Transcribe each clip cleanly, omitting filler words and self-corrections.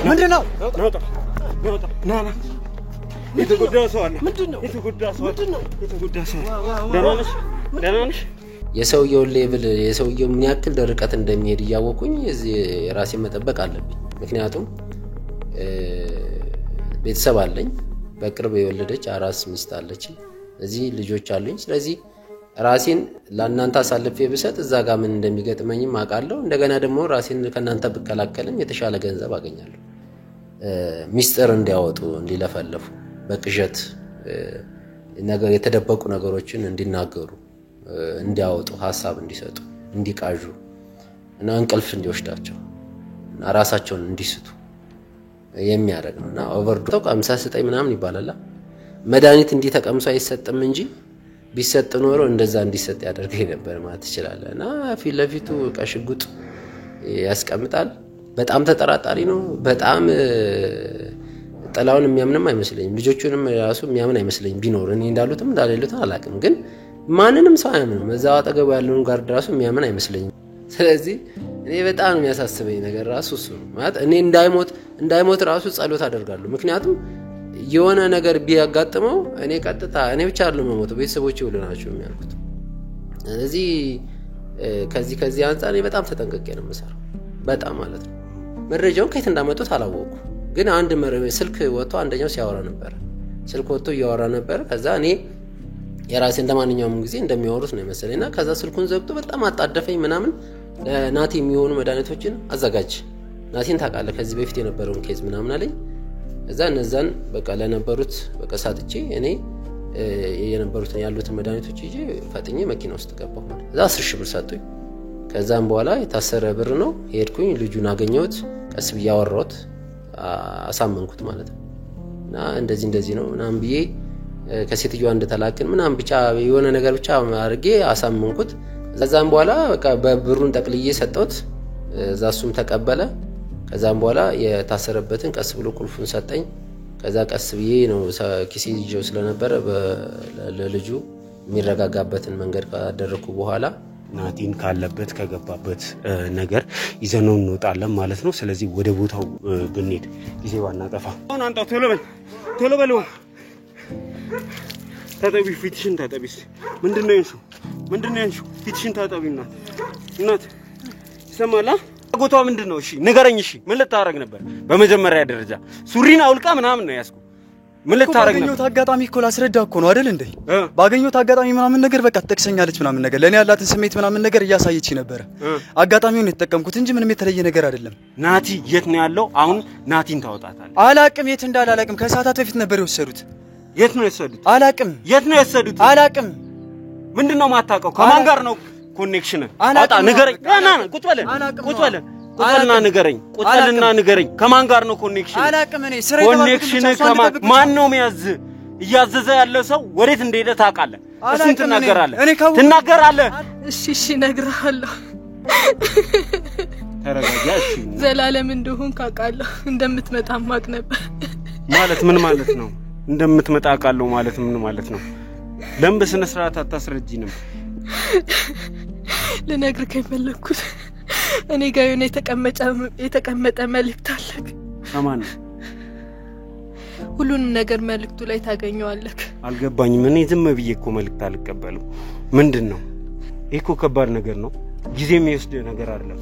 ምንድነው ና የተጎዳ ሰው አለ የተጎዳ ሰው ደህና ነሽ የሰውየው ሌቭል የሰውየው ምን ያክል ርቀት እንደሚሄድ ያወቁኝ እዚህ ራሴን መጠበቅ አለብኝ ምክንያቱም ቤተሰብ አለኝ በቅርብ የወለደች አራስ ሚስት አለች እዚህ ልጆች አሉኝ ስለዚህ ራሴን ለእናንተ አሳልፌ ብሰጥ እዛ ጋር ምን እንደሚገጥመኝም አውቃለሁ እንደገና ደግሞ ራሴን ከእናንተ ብከላከልም የተሻለ ገንዘብ አገኛለሁ ሚስጥር እንዲያወጡ እንዲለፈለፉ በቅዠት ነገር የተደበቁ ነገሮችን እንዲናገሩ እንዲያወጡ ሐሳብ እንዲሰጡ እንዲቃዡ እና እንቅልፍ እንዲወስዳቸው እና ራሳቸውን እንዲስቱ የሚያደርግ ነውና ኦቨርዶዝ 59 ምናምን ይባላል መድኃኒት እንዲ ተቀምሶ አይሰጥም እንጂ ቢሰጥ ኖሮ እንደዛ እንዲሰጥ ያደርገኝ ነበር ማለት ይችላልና ፊት ለፊቱ ቀሽጉጥ ያስቀምጣል በጣም ተጠራጣሪ ነው በጣም ጠላውን የሚያምንም አይመስለኝም ልጆቹንም ራሱ የሚያምን አይመስለኝም ቢኖር እኔ እንዳሉትም እንዳለሉትም አላቅም ግን ማንንም ሰው አያምንም እዛው አጠገቡ ያለውን ጋርድ ራሱ የሚያምን አይመስለኝም ስለዚህ እኔ በጣም የሚያሳስበኝ ነገር ራሱ እሱ ነው ማለት እኔ እንዳይሞት ራሱ ጸሎት አደርጋለሁ ምክንያቱም የሆነ ነገር ቢያጋጥመው እኔ ቀጥታ እኔ ብቻ አይደለም መሞተው ቤተሰቦቼ ሁሉ ናቸው የሚያልኩት ስለዚህ ከዚህ አንፃር እኔ በጣም ተጠንቅቄ ነው የምሰራው በጣም ማለት ነው መረጃውን ከየት እንዳመጡት አላወቁ ግን አንድ ስልክ ወጥቶ አንደኛው ሲያወራ ነበር ስልክ ወጥቶ ያወራ ነበር ከዛ እኔ የራሴ እንደማንኛውም ጊዜ እንደሚያወሩት ነው መሰለኝና ከዛ ስልኩን ዘግቶ በጣም አጣደፈኝ ምናምን ለናቲ የሚሆኑ መድኃኒቶችን አዘጋጅ ናቲን ታውቃለህ ከዚህ በፊት የነበረውን ኬዝ ምናምን አለኝ እዛ እነዛን በቃ ለነበሩት በቃ ሳጥቼ እኔ የነበሩትን ያሉት መድኃኒቶች ይዤ ፈጥኜ መኪና ውስጥ ገባሁ እዛ 10,000 ብር ሰጡኝ ከዛም በኋላ የታሰረ ብር ነው ሄድኩኝ ልጁን አገኘሁት ቀስ ብያወራሁት አሳመንኩት ማለት ነው እና እንደዚህ ነው ምናምን ብዬ ከሴትየዋ እንደተላከን ምናምን ብቻ የሆነ ነገር ብቻ አድርጌ አሳመንኩት ከዛም በኋላ በቃ በብሩን ጠቅልዬ ሰጠሁት እዛሱም ተቀበለ ከዛም በኋላ የታሰረበትን ቀስ ብሎ ቁልፉን ሰጠኝ ከዛ ቀስ ብዬ ነው ኪሲ ይዤው ስለነበረ ለልጁ የሚረጋጋበትን መንገድ ካደረኩ በኋላ ናቲን ካለበት ከገባበት ነገር ይዘነው እንወጣለን ማለት ነው ስለዚህ ወደ ቦታው ብንሄድ ጊዜ ዋናጠፋ አሁን አንተ ቶሎ በል ታጠቢ ፊትሽን ታጠቢስ ምንድነው እንሹ ፊትሽን ታጠቢና እናት ሰማላ ጎቷ ምንድነው እሺ ንገረኝ እሺ ምን ልታረግ ነበር በመጀመሪያ ደረጃ ሱሪን አውልቃ ምናምን ነው ያስኩ ምን ልታረግ ነበር ባገኘው ታጋጣሚ እኮ ላስረዳ እኮ ነው አይደል እንዴ ባገኘው ታጋጣሚ ምናምን ነገር በቃ ተጠቅሰኛለች ምናምን ነገር ለኔ ያላትን ስሜት ምናምን ነገር እያሳየች ነበር አጋጣሚውን የተጠቀምኩት እንጂ ምንም የተለየ ነገር አይደለም ናቲ የት ነው ያለው አሁን ናቲን ታወጣታለህ አላቅም የት እንዳላላቅም ከሰዓታት በፊት ነበር የወሰዱት የት ነው የወሰዱት አላቅም የት ነው የወሰዱት አላቅም ምንድነው ማታቀው ከማን ጋር ነው ኮኔክሽን አጣ ንገረኝ ና ቁጭ በልና ንገረኝ ከማን ጋር ነው ኮኔክሽን አላቅም እኔ ስራ ኮኔክሽን ከማን ነው የሚያዝ እያዘዘ ያለ ሰው ወዴት እንደሄደ ታውቃለህ እሱን ትናገራለህ እሺ እነግርሃለሁ ተረጋጋሽ ዘላለም እንደሆን ካቃለሁ እንደምትመጣ ማቅ ነበር ማለት ምን ማለት ነው እንደምትመጣ አቃለሁ ማለት ምን ማለት ነው ለምን በስነ ስርዓት አታስረጂንም ለነግርህ ከመለኩት እኔ ጋር የሆነ የተቀመጠ መልእክት አለ አማን ሁሉንም ነገር መልእክቱ ላይ ታገኘዋለህ አልገባኝም እኔ ዝም ብዬ እኮ መልእክት አልቀበልም ምንድነው እኮ ከባድ ነገር ነው ጊዜ የሚወስድ ነገር አይደለም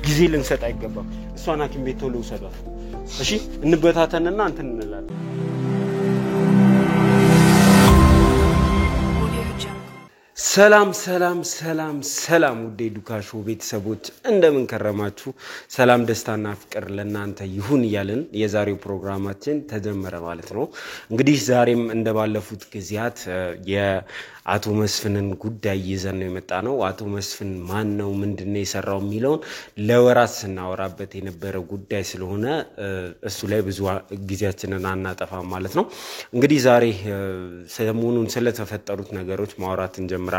ጊዜ ልንሰጥ አይገባም እሷን ሐኪም ቤት ቶሎ ውሰዷት እሺ እንበታተንና እንትን እንላለን ሰላም ውዴ ዱካሾ ቤተሰቦች እንደምን ከረማችሁ ሰላም ደስታና ፍቅር ለናንተ ይሁን ይያልን የዛሬው ፕሮግራማችን ተጀመረ ማለት ነው እንግዲህ ዛሬም እንደባለፉት ጊዜያት የአቶ መስፍንን ጉዳይ ይዘን ነው የመጣነው አቶ መስፍን ማን ነው ምንድነው የሰራው የሚለውን ለወራት ስናወራበት የነበረ ጉዳይ ስለሆነ እሱ ላይ ብዙ ጊዜያችንን አናጠፋም ማለት ነው እንግዲህ ዛሬ ሰሞኑን ስለተፈጠሩት ነገሮች ማውራት እንጀምራለን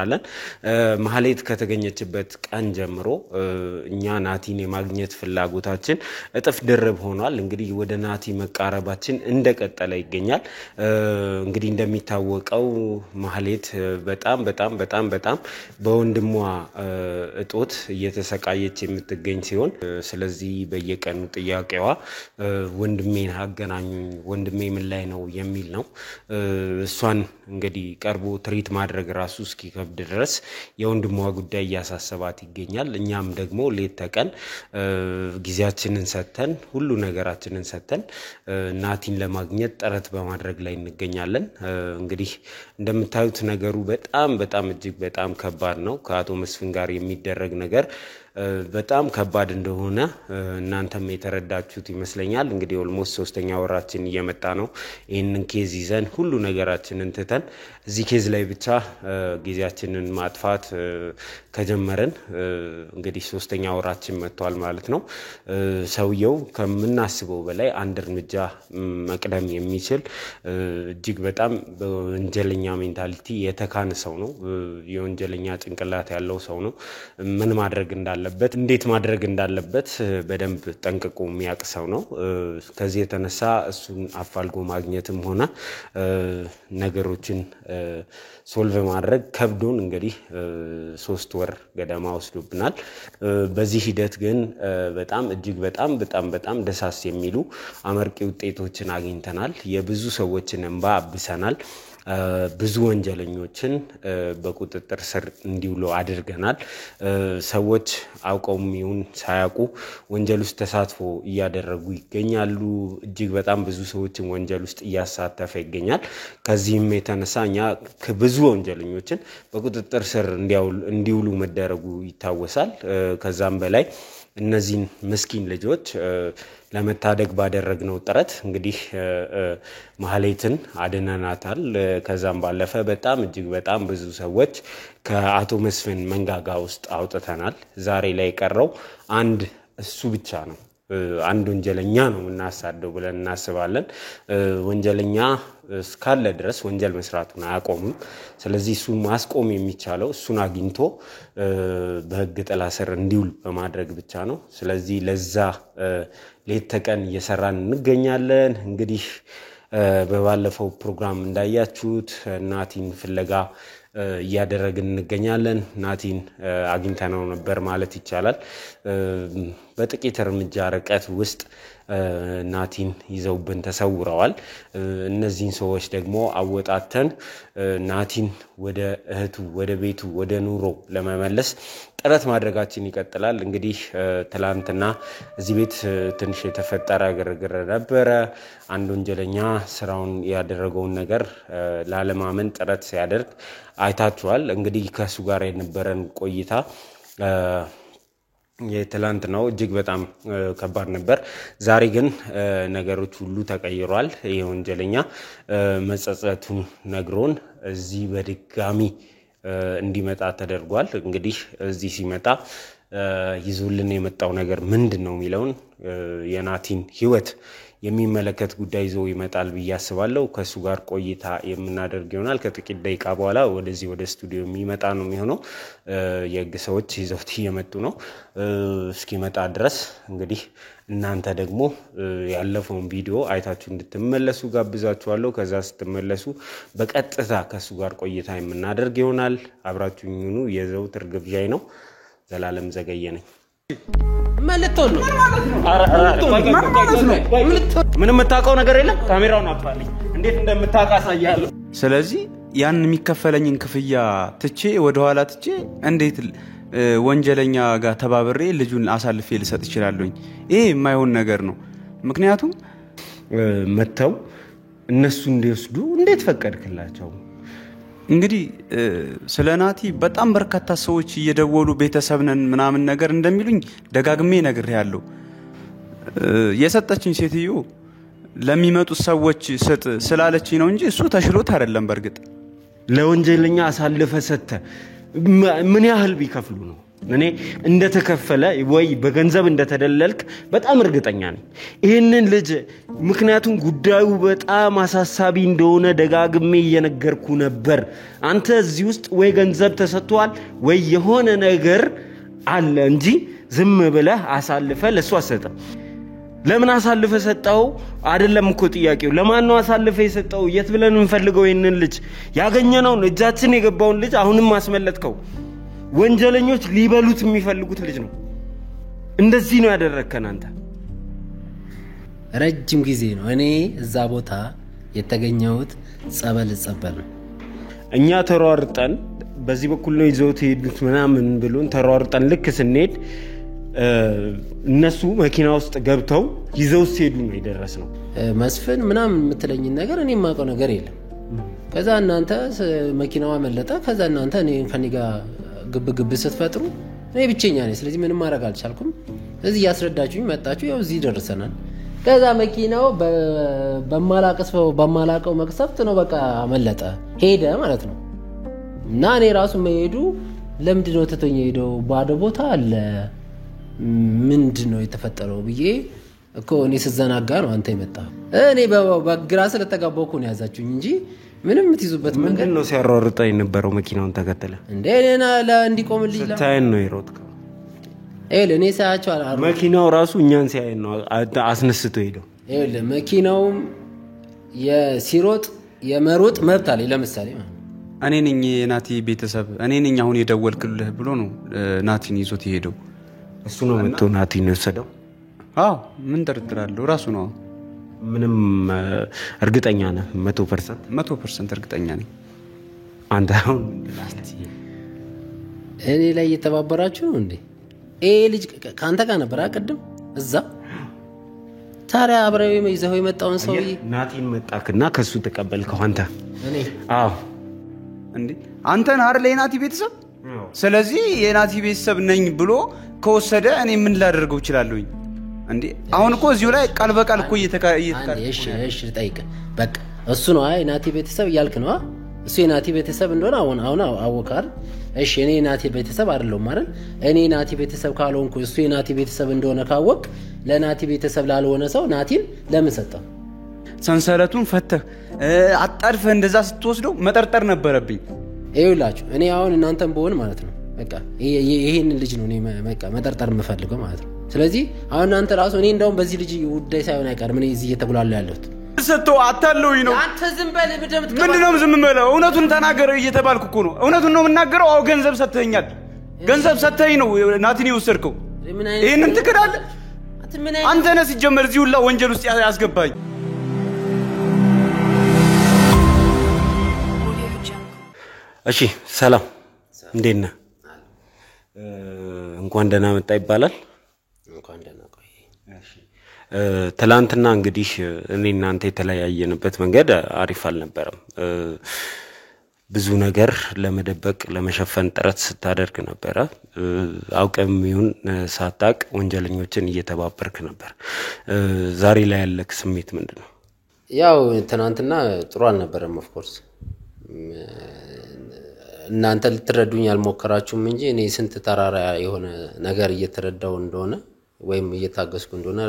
ማህሌት ከተገኘችበት ቀን ጀምሮ እኛ ናቲን የማግኘት ፍላጎታችን እጥፍ ድርብ ሆኗል እንግዲህ ወደ ናቲ መቃረባችን እንደቀጠለ ይገኛል እንግዲህ እንደሚታወቀው ማህሌት በጣም በወንድሟ እጦት እየተሰቃየች የምትገኝ ሲሆን ስለዚህ በየቀኑ ጥያቄዋ ወንድሜን አገናኙኝ ወንድሜ ምን ላይ ነው የሚል ነው እሷን እንግዲህ ቀርቦ ትሪት ማድረግ ራሱ እስኪከብድ ድረስ የወንድሟ ጉዳይ ያሳሰባት ይገኛል እኛም ደግሞ ሌት ተቀን ጊዜያችንን ሰተን ሁሉ ነገራችንን ሰተን ናቲን ለማግኘት ጥረት በማድረግ ላይ እንገኛለን እንግዲህ እንደምታዩት ነገሩ በጣም እጅግ በጣም ከባድ ነው ከአቶ መስፍን ጋር የሚደረግ ነገር በጣም ከባድ እንደሆነ እናንተም የተረዳችሁት ይመስለኛል እንግዲህ ኦልሞስት 3ኛ ወራችን እየመጣ ነው ይሄንን ኬዝ ይዘን ሁሉ ነገራችንን ተተን እዚህ ኬዝ ላይ ብቻ ጊዜያችንን ማጥፋት ከጀመረን እንግዲህ 3ኛ ወራችን መጥቷል ማለት ነው ሰውየው ከምናስበው በላይ አንድ እርምጃ መቅደም የሚችል እጅግ በጣም በወንጀለኛ ሜንታሊቲ የተካነ ሰው ነው የወንጀለኛ ጭንቅላት ያለው ሰው ነው ምን ማድረግ እንዳለበት እንዴት ማድረግ እንዳለበት በደንብ ጠንቅቆ የሚያውቅ ሰው ነው ከዚህ የተነሳ እሱን አፋልጎ ማግኘትም ሆነ ነገሮችን ሶልቭ ማድረግ ከብዶን እንግዲህ 3 ወር ገደማ ወስዶብናል በዚህ ሂደት ግን በጣም እጅግ በጣም ደሳስ የሚሉ አመርቂ ውጤቶችን አግኝተናል የብዙ ሰዎችን እንባ አብሰናል ብዙ ወንጀለኞችን በቁጥጥር ስር እንዲውሉ አድርገናል ሰዎች አውቀውም ይሁን ሳያውቁ ወንጀል ውስጥ ተሳትፎ እያደረጉ ይገኛሉ እጅግ በጣም ብዙ ሰዎችን ወንጀል ውስጥ እያሳተፈ ይገኛል ከዚህም የተነሳኛ ብዙ ወንጀለኞችን በቁጥጥር ስር እንዲውሉ መደረጉ ይታወሳል ከዛም በላይ እነዚህን ምስኪን ልጆች ለመታደግ ባደረግነው ጥረት እንግዲህ ማህሌትን አድነናታል ከዛም ባለፈ በጣም እጅግ በጣም ብዙ ሰዎች ከአቶ መስፍን መንጋጋ ውስጥ አውጥተናል ዛሬ ላይ ቀረው አንድ እሱ ብቻ ነው አንድ ወንጀለኛ ነው እናሳደው ብለን እናስባለን ወንጀለኛ እስካለ ድረስ ወንጀል መስራቱን አያቆምም ስለዚህ እሱ ማስቆም የሚቻለው እሱን አግኝቶ በህግ ጥላ ስር እንዲውል በማድረግ ብቻ ነው ስለዚህ ለዛ ሌት ተቀን እየሰራን እንገኛለን እንግዲህ በባለፈው ፕሮግራም እንዳያችሁት ናቲን ፍለጋ እያደረግን እንገኛለን ናቲን አግኝተነው ነበር ማለት ይቻላል በጥቂት እርምጃ ርቀት ውስጥ ናቲን ይዘውብን ተሰውረዋል እነዚህን ሰዎች ደግሞ አወጣተን ናቲን ወደ እህቱ ወደ ቤቱ ወደ ኑሮ ለመመለስ ጥረት ማድረጋችን ይቀጥላል እንግዲህ ትላንትና እዚህ ቤት ትንሽ የተፈጠረ ግርግር ነበረ አንድ ወንጀለኛ ስራውን ያደረገውን ነገር ላለማመን ጥረት ሲያደርግ አይታችኋል እንግዲህ ከሱ ጋር የነበረን ቆይታ የትላንት ነው እጅግ በጣም ከባድ ነበር ዛሬ ግን ነገሮች ሁሉ ተቀይሯል የወንጀለኛ መጸጸቱን ነግሮን እዚህ በድጋሚ እንዲመጣ ተደርጓል እንግዲህ እዚህ ሲመጣ ይዙልን የመጣው ነገር ምንድነው የሚለውን የናቲን ህይወት የሚመለከት ጉዳይ ይዞ ይመጣል በያስባለው ከሱ ጋር ቆይታ የምናደርግ ይሆናል ከጥቂት ደቂቃ በኋላ ወደዚህ ወደ ስቱዲዮ የሚመጣ ነው የሚሆነው የህግ ሰዎች ይዘውት እየመጡ ነው እስኪመጣ ድረስ እንግዲህ እናንተ ደግሞ ያለፈውን ቪዲዮ አይታችሁ እንድትመለሱ ጋብዛችኋለሁ ከዛ ስትመለሱ በቀጥታ ከሱ ጋር ቆይታ የምናደርግ ይሆናል አብራችሁኝ ሁኑ የዘውትር ግብዣይ ነው ዘላለም ዘገየ ነኝ ማለቶን ነው ምንም መታቀው ነገር የለም ካሜራውን አጥፋልኝ እንዴት እንደምታቃሳያለሁ ስለዚህ ያን የሚከፈለኝን ክፍያ ትቼ ወደ ኋላ ትቼ እንዴት ወንጀለኛ ጋር ተባብሬ ልጁን አሳልፌ ልሰጥ ይችላልኝ ይሄ የማይሆን ነገር ነው ምክንያቱም መተው እነሱ እንዲወስዱ እንዴት ፈቀድክላቸው እንግዲህ ስለናቲ በጣም በርካታ ሰዎች እየደወሉ ቤተሰብነን ምናምን ነገር እንደሚሉኝ ደጋግሜ ነግሬያለሁ የሰጠችኝ ሴትዮ ለሚመጡ ሰዎች ስጥ ስላለችኝ ነው እንጂ እሱ ተሽሎት አይደለም በርግጥ ለወንጀለኛ አሳልፈ ሰተ ምን ያህል ቢከፍሉ ነው እኔ እንደተከፈለ ወይ በገንዘብ እንደተደለልክ በጣም እርግጠኛ ነኝ ይሄንን ልጅ ምክንያቱም ጉዳዩ በጣም አሳሳቢ እንደሆነ ደጋግሜ እየነገርኩ ነበር አንተ እዚህ ውስጥ ወይ ገንዘብ ተሰጥቷል ወይ የሆነ ነገር አለ እንጂ ዝም ብለህ አሳልፈ ለሱ አሰጠ ለምን አሳልፈ ሰጣው አይደለም እኮ ጥያቄው ለማን ነው አሳልፈ የሰጣው የት ብለን እንፈልገው ይሄንን ልጅ ያገኘነው እጃችን የገባውን ልጅ አሁንም ማስመለጥከው ወንጀለኞች ሊበሉት የሚፈልጉት ልጅ ነው እንደዚህ ነው ያደረከን አንተ ረጅም ጊዜ ነው እኔ እዛ ቦታ የተገኘሁት ጸበል እኛ ተሯርጠን በዚህ በኩል ነው ይዘውት ሄዱት ምናምን ብሎን ተሯርጠን ልክ ስንሄድ እነሱ መኪና ውስጥ ገብተው ይዘው ሲሄዱ ነው የደረስነው መስፍን ምናምን የምትለኝ ነገር እኔ ማቀው ነገር የለም ከዛ እናንተ መኪናዋ መለጠ ከዛ እናንተ እኔ ከኔ ጋር ግብ ስትፈጥሩ እኔ ብቸኛ ነኝ ስለዚህ ምንም ማድረግ አልቻልኩም እዚህ ያስረዳችሁኝ መጣችሁ ያው እዚህ ደርሰናል ከዛ መኪናው በማላቀው መቅሰፍት ነው በቃ መለጠ ሄደ ማለት ነው እና እኔ ራሱ መሄዱ ለምንድነው ተተኛ ሄደው ባዶ ቦታ አለ ምንድነው የተፈጠረው ብዬ እኮ እኔ ስዘናጋ ነው አንተ የመጣው እኔ በግራ ስለተጋባው እኮ ነው ያዛችሁኝ እንጂ ምንም ትይዙበት መንገድ ነው ሲያሯሩጣ የነበረው መኪናውን ተከተለ እንዴ እኔና ለእንዲቆምልኝ ታይን ነው ይሮጥከው እኔ ሳያቸው መኪናው ራሱ እኛን ሲያይ ነው አስነስቶ ሄደው መኪናውም የሲሮጥ የመሮጥ መብት አለ ለምሳሌ እኔ ነኝ የናቲ ቤተሰብ እኔ ነኝ አሁን የደወልክልህ ብሎ ነው ናቲን ይዞት ይሄደው እሱ ነው መጥቶ ናቲን የወሰደው አዎ ምን ተርትራለሁ ራሱ ነው ምንም እርግጠኛ ነህ 100% እርግጠኛ ነኝ አንተ አሁን እኔ ላይ እየተባበራችሁ ነው እንዴ ልጅ ካንተ ጋር ነበር አቀድም እዛ ታዲያ አብረው ይዘው የመጣውን ሰው ናቲን መጣክና ከሱ ተቀበልከው አንተ እኔ አዎ እንዴ አንተን አይደል የናቲ ቤተሰብ ስለዚህ የናቲ ቤተሰብ ነኝ ብሎ ከወሰደ እኔ ምን ላደርገው ይችላልኝ እንዴ አሁን እኮ እዚሁ ላይ ቃል በቃል እኮ እሺ ጠይቅ በቃ እሱ ነው አይ ናቲ ቤተሰብ ያልክ ነው እሱ የናቲ ቤተሰብ እንደሆነ አሁን አወቃል እሺ እኔ ናቲ ቤተሰብ አይደለም ማለት እኔ ናቲ ቤተሰብ ካልሆንኩ እሱ የናቲ ቤተሰብ እንደሆነ ካወቅ ለናቲ ቤተሰብ ላልሆነ ሰው ናቲን ለምን ሰጠው ሰንሰለቱን ፈተህ አጣርፈ እንደዛ ስትወስደው መጠርጠር ነበረብኝ ይውላችሁ እኔ አሁን እናንተም በሆነ ማለት ነው በቃ ይሄን ልጅ ነው እኔ በቃ መጠርጠር የምፈልገው ማለት ነው ስለዚህ አሁን እናንተ ራሱ እኔ እንደውም በዚህ ልጅ ጉዳይ ሳይሆን አይቀርም እኔ እዚህ እየተጉላለው ያለሁት ሰጥቶ አታለውኝ ነው አንተ ዝም በል ምንድነው ዝም በለው እውነቱን ተናገረ እየተባልኩ እኮ ነው እውነቱን ነው የምናገረው አው ገንዘብ ሰጥተኛል ገንዘብ ሰጥተኝ ነው ናቲን ይወሰድከው ይሄንን ትክዳለህ አንተ ነህ ሲጀመር እዚህ ሁላ ወንጀል ውስጥ ያስገባኝ እሺ ሰላም እንዴት ነህ እንኳን ደህና መጣ ይባላል እንኳን ደህና ቆይ እሺ ትላንትና እንግዲህ እኔ እናንተ የተለያየንበት መንገድ አሪፍ አልነበረም ብዙ ነገር ለመደበቅ ለመሸፈን ጥረት ስታደርግ ነበር አውቀም ይሁን ሳታቅ ወንጀለኞችን እየተባበርክ ነበር ዛሬ ላይ ያለክ ስሜት ምንድነው ያው ትናንትና ጥሩ አልነበረም ኦፍ ኮርስ እናንተ ልትረዱኝ ያልሞከራችሁም እንጂ እኔ ስንት ተራራ የሆነ ነገር እየተረዳው እንደሆነ ወይም እየታገስኩ እንደሆነ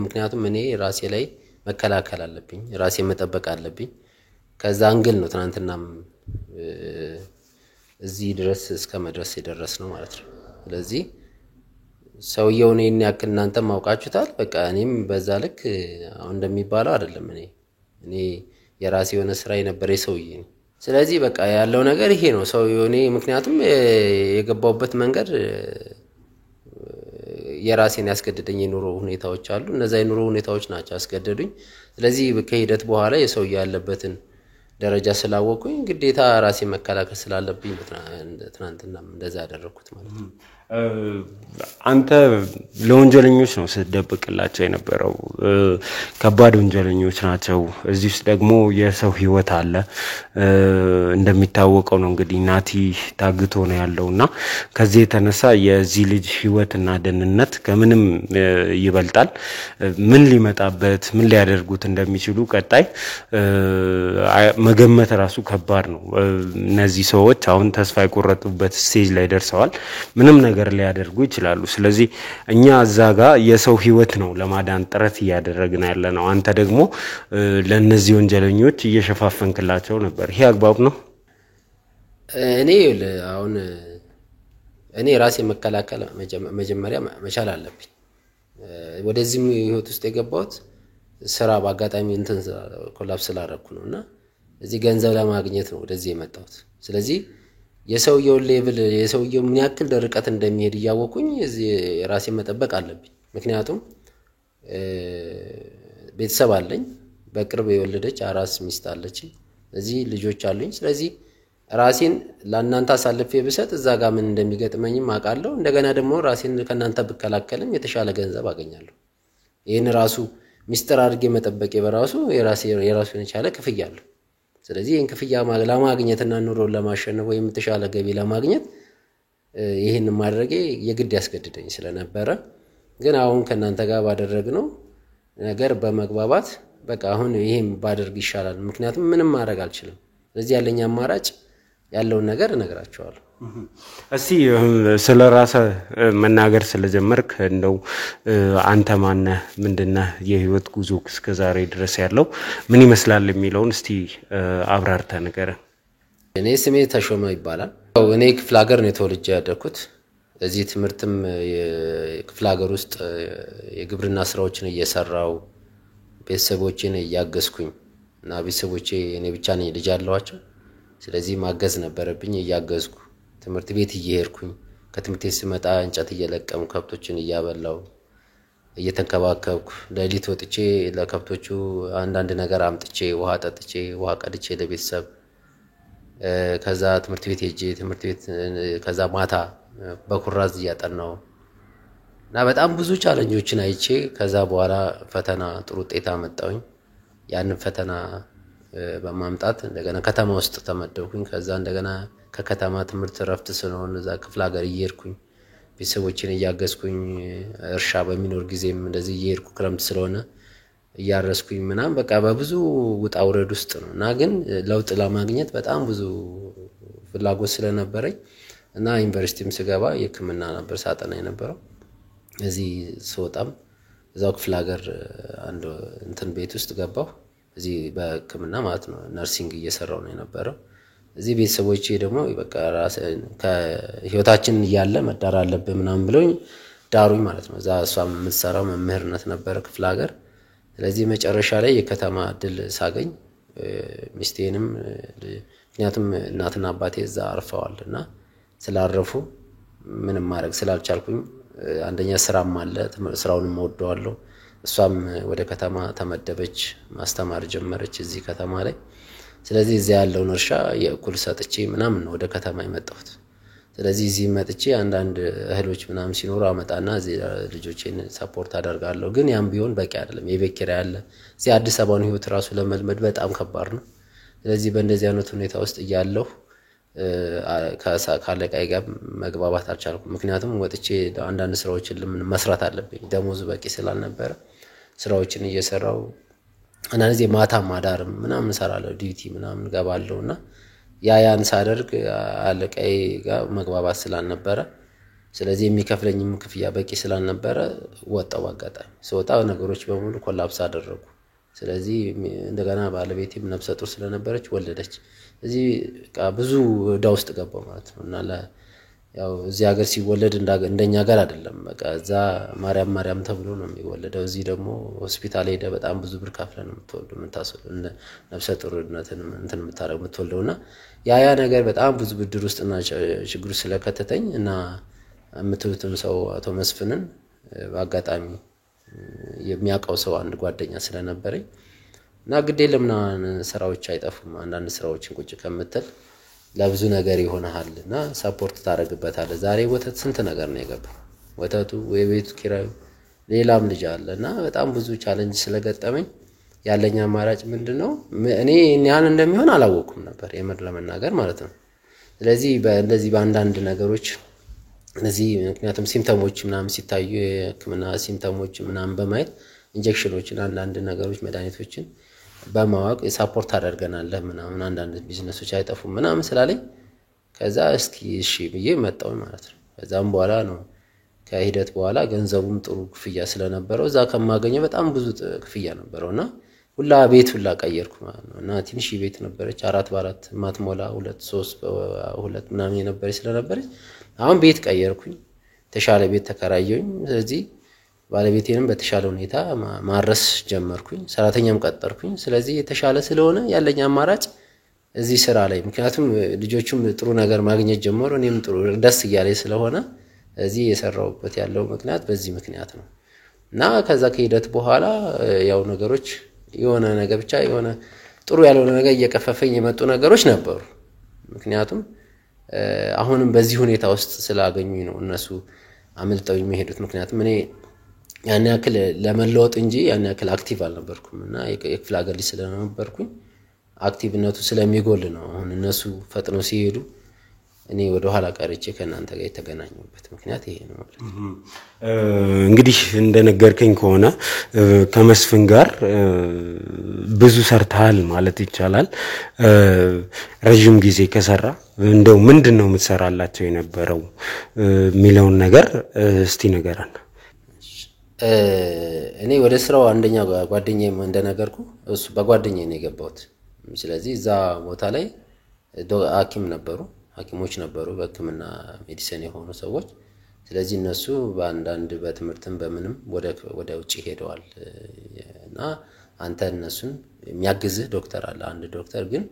ምክንያቱም እኔ ራሴ ላይ መከላከል አለብኝ ራሴ መጠበቅ አለብኝ ከዛ አንግል ነው ትናንትናም እዚህ ድረስ እስከ መድረስ የደረስነው ማለት ነው ስለዚህ ሰውየው እኔን ያክል እናንተ ማውቃችሁታል በቃ እኔም በዛ ልክ አሁን እንደሚባለው አይደለም እኔ የራሴ የሆነ ስራ የነበረ ሰውዬ ነኝ ስለዚህ በቃ ያለው ነገር ይሄ ነው ሰውየው እኔ ምክንያቱም የገባውበት መንገድ የራሴን ያስገደደኝ የኑሮ ሁኔታዎች አሉ እነዛ የኑሮ ሁኔታዎች ናቸው ያስገደዱኝ ስለዚህ ከሂደት በኋላ የሰው ያለበትን ደረጃ ስላወቁኝ ግዴታ ራሴ መከላከል ስላለብኝ ትናንትና እንደዛ ያደረኩት ማለት ነው አንተ ለወንጀለኞች ነው ስትደብቅላቸው የነበረው ከባድ ወንጀለኞች ናቸው እዚህ ውስጥ ደግሞ የሰው ህይወት አለ እንደሚታወቀው ነው እንግዲህ ናቲ ታግቶ ነው ያለውና ከዚህ የተነሳ የዚህ ልጅ ህይወትና ደህንነት ከምንም ይበልጣል ምን ሊመጣበት ምን ሊያደርጉት እንደሚችሉ ቀጣይ መገመት ራሱ ከባድ ነው እነዚህ ሰዎች አሁን ተስፋ የቆረጡበት ስቴጅ ላይ ደርሰዋል ምንም ነገር ሊያደርጉ ይችላሉ ስለዚህ እኛ እዛጋ የሰው ህይወት ነው ለማዳን ጥረት ያደረግን ያለነው አንተ ደግሞ ለነዚህ ወንጀለኞች እየሸፋፈንክላቸው ነበር ይሄ አግባብ ነው እኔ ራሴ መከላከል መጀመሪያ መቻል አለብኝ ወደዚህም ህይወት ውስጥ የገባሁት ስራ በአጋጣሚ እንትን ኮላፕስ ስላደረኩ ነውና እዚህ ገንዘብ ለማግኘት ነው ወደዚህ የመጣሁት። ስለዚህ የሰውየው ሌቭል የሰውየው ምን ያክል ርቀት እንደሚሄድ ያወቁኝ እዚህ ራሴ መጠበቅ አለብኝ። ምክንያቱም ቤተሰብ አለኝ፣ በቅርብ የወለደች አራስ ሚስት አለችኝ፣ እዚህ ልጆች አሉኝ። ስለዚህ ራሴን ለእናንተ አሳልፌ ብሰጥ እዛ ጋር ምን እንደሚገጥመኝም አውቃለሁ። እንደገና ደግሞ ራሴን ከእናንተ ብከላከልም የተሻለ ገንዘብ አገኛለሁ። ይሄን ራሱ ሚስጥር አድርጌ መጠበቄ በራሱ የራሱን የቻለ ክፍያ አለው። ስለዚህ ይሄን ክፍያ ለማግኘትና ኑሮን ለማሸነፍ ወይም የተሻለ ገቢ ለማግኘት ይሄን ማድረጌ የግድ ያስገድደኝ ስለነበረ ግን አሁን ከእናንተ ጋር ባደረግነው ነገር በመግባባት በቃ አሁን ይሄን ባደርግ ይሻላል። ምክንያቱም ምንም ማድረግ አልችልም። ስለዚህ ያለኝ አማራጭ ያለውን ነገር እነግራቸዋለሁ። እስቲ ስለራስህ መናገር ስለጀመርክ እንደው አንተ ማነህ ምንድነህ የህይወት ጉዞ እስከ ዛሬ ድረስ ያለው ምን ይመስላል የሚለውን እስቲ አብራርተህ ንገረን። እኔ ስሜ ተሾመ ይባላል። እኔ ክፍለ ሀገር ነው ተወልጄ ያደኩት። እዚህ ትምህርትም የክፍለ ሀገር ውስጥ የግብርና ስራዎችን እየሰራው ቤተሰቦቼን እያገዝኩኝ እና ቤተሰቦቼ እኔ ብቻ ነኝ ልጅ ያለዋቸው። ስለዚህ ማገዝ ነበረብኝ። እያገዝኩ ትምህርት ቤት እየሄድኩኝ ከትምህርት ቤት ስመጣ እንጨት እየለቀም ከብቶችን እያበላው እየተንከባከብኩ ለሊት ወጥቼ ለከብቶቹ አንዳንድ ነገር አምጥቼ ውሃ ጠጥቼ ውሃ ቀድቼ ለቤተሰብ ከዛ ትምህርት ቤት ሄጄ ትምህርት ቤት ከዛ ማታ በኩራዝ እያጠናው እና በጣም ብዙ ቻሌንጆችን አይቼ ከዛ በኋላ ፈተና ጥሩ ውጤት አመጣሁኝ። ያንን ፈተና በማምጣት እንደገና ከተማ ውስጥ ተመደብኩኝ። ከዛ እንደገና ከከተማ ትምህርት ረፍት ስለሆነ እዛ ክፍለ ሀገር እየሄድኩኝ ቤተሰቦቼን እያገዝኩኝ እርሻ በሚኖር ጊዜም እንደዚህ እየሄድኩ ክረምት ስለሆነ እያረስኩኝ ምናም በቃ በብዙ ውጣ ውረድ ውስጥ ነው እና ግን ለውጥ ለማግኘት በጣም ብዙ ፍላጎት ስለነበረኝ እና ዩኒቨርሲቲም ስገባ የሕክምና ነበር ሳጠና የነበረው። እዚህ ስወጣም እዛው ክፍለ ሀገር አንድ እንትን ቤት ውስጥ ገባሁ። እዚህ በሕክምና ማለት ነው ነርሲንግ እየሰራው ነው የነበረው። እዚህ ቤተሰቦቼ ደግሞ በቃ ከህይወታችን እያለ መዳር አለብን ምናምን ብለውኝ ዳሩኝ ማለት ነው። እዛ እሷም የምትሰራው መምህርነት ነበር ክፍለ ሀገር። ስለዚህ መጨረሻ ላይ የከተማ እድል ሳገኝ ሚስቴንም ምክንያቱም እናትና አባቴ እዛ አርፈዋልና ስላረፉ ምንም ማድረግ ስላልቻልኩኝ አንደኛ ስራም አለ ስራውንም ወደዋለሁ። እሷም ወደ ከተማ ተመደበች ማስተማር ጀመረች እዚህ ከተማ ላይ። ስለዚህ እዚህ ያለውን እርሻ የእኩል ሰጥቼ ምናምን ወደ ከተማ የመጣሁት። ስለዚህ እዚህ መጥቼ አንዳንድ እህሎች ምናምን ሲኖሩ አመጣና እዚህ ልጆቼን ሰፖርት አደርጋለሁ። ግን ያም ቢሆን በቂ አይደለም። የቤት ኪራይ አለ። እዚህ አዲስ አበባን ህይወት ራሱ ለመልመድ በጣም ከባድ ነው። ስለዚህ በእንደዚህ አይነት ሁኔታ ውስጥ እያለሁ ካለቃይ ጋር መግባባት አልቻልኩም። ምክንያቱም ወጥቼ አንዳንድ ስራዎችን መስራት አለብኝ። ደሞዙ በቂ ስላልነበረ ስራዎችን እየሰራው አንዳንድ ጊዜ ማታም አዳርም ምናምን ሰራለሁ ዲዩቲ ምናምን ገባለሁና ያን ሳደርግ አለቃይ ጋር መግባባት ስላልነበረ ስለዚህ የሚከፍለኝም ክፍያ በቂ ስላልነበረ ወጣው። አጋጣሚ ስወጣ ነገሮች በሙሉ ኮላፕስ አደረጉ። ስለዚህ እንደገና ባለቤቴም ነፍሰ ጡር ስለነበረች ወለደች። እዚህ ብዙ ዕዳ ውስጥ ገባው ማለት ነው እና ያው እዚህ ሀገር ሲወለድ እንደኛ ሀገር አይደለም። በቃ እዛ ማርያም ተብሎ ነው የሚወለደው። እዚህ ደግሞ ሆስፒታል ሄደ በጣም ብዙ ብር ከፍለን ነው የምትወልደው ነፍሰ ጡርነትን እንትን የምትወልደውና ያ ነገር በጣም ብዙ ብድር ውስጥና ችግር ስለከተተኝ እና የምትሉትም ሰው አቶ መስፍንን በአጋጣሚ የሚያውቀው ሰው አንድ ጓደኛ ስለነበረኝ እና ግዴ ለምና ስራዎች አይጠፉም አንዳንድ ስራዎችን ቁጭ ከምትል ለብዙ ነገር ይሆናልና ሰፖርት ታረግበታለህ። ዛሬ ወተት ስንት ነገር ነው የገባው። ወተቱ የቤቱ ኪራዩ ሌላም ልጅ አለና በጣም ብዙ ቻሌንጅ ስለገጠመኝ ያለኝ አማራጭ ምንድነው እኔ ያን እንደሚሆን አላወኩም ነበር የምር ለመናገር ማለት ነው። ስለዚህ እንደዚህ በአንዳንድ ነገሮች እነዚህ ምክንያቱም ሲምፕተሞች ምናምን ሲታዩ የሕክምና ሲምፕተሞች ምናምን በማየት ኢንጀክሽኖችን አንዳንድ ነገሮች መድኃኒቶችን በማዋቅ ሰፖርት አደርገናል ምናምን አንዳንድ ቢዝነሶች አይጠፉም ምናምን ስላለኝ ከዛ እስኪ እሺ ብዬ መጣሁ ማለት ነው። ከዛም በኋላ ነው ከሂደት በኋላ ገንዘቡም ጥሩ ክፍያ ስለነበረው እዛ ከማገኘው በጣም ብዙ ክፍያ ነበርውና ቤት ሁላ ቀየርኩ ማለት ነው። እና ትንሽ ቤት ነበረች 4 በ4 ማትሞላ 2 3 በ2 ምናምን የነበረች ስለነበረች አሁን ቤት ቀየርኩኝ ተሻለ ቤት ተከራየሁኝ። ስለዚህ ባለቤቴንም በተሻለ ሁኔታ ማረስ ጀመርኩኝ ሰራተኛም ቀጠርኩኝ ስለዚህ የተሻለ ስለሆነ ያለኝ አማራጭ እዚህ ስራ ላይ ምክንያቱም ልጆቹም ጥሩ ነገር ማግኘት ጀመሩ እኔም ጥሩ ደስ ይያለኝ ስለሆነ እዚህ የሰራውበት ያለው ምክንያት በዚህ ምክንያት ነው እና ከዛ ከሂደት በኋላ ያው ነገሮች የሆነ ነገር ብቻ የሆነ ጥሩ ያልሆነ ነገር እየከፈፈኝ የመጡ ነገሮች ነበሩ ምክንያቱም አሁንም በዚህ ሁኔታ ውስጥ ስላገኙኝ ነው እነሱ አመልጠው የሚሄዱት ምክንያቱም እኔ ያን ያክል ለመለወጥ እንጂ ያን ያክል አክቲቭ አልነበርኩምና የክፍለ ሀገር ልጅ ስለነበርኩኝ አክቲቭነቱ ስለሚጎል ነው አሁን እነሱ ፈጥነው ሲሄዱ እኔ ወደ ኋላ ቀርጬ ከናንተ ጋር የተገናኘሁበት ምክንያት ይሄ ነው ማለት ነው እንግዲህ እንደነገርከኝ ከሆነ ከመስፍን ጋር ብዙ ሰርተሃል ማለት ይቻላል ረጅም ጊዜ ከሰራ እንደው ምንድነው የምትሰራላቸው የነበረው ሚሊዮን ነገር እስቲ ንገረን እኔ ወደ ስራው አንደኛ ጓደኛዬ እንደነገርኩ እሱ በጓደኛዬ ነው የገባሁት ስለዚህ እዛ ቦታ ላይ ሐኪሞች ነበሩ በህክምና ሜዲሲን የሆኑ ሰዎች ስለዚህ እነሱ በአንዳንድ በትምህርትም በምንም ወደ ውጪ ሄደዋል እና አንተ እነሱን የሚያግዝህ ዶክተር አለ አንድ ዶክተር ግን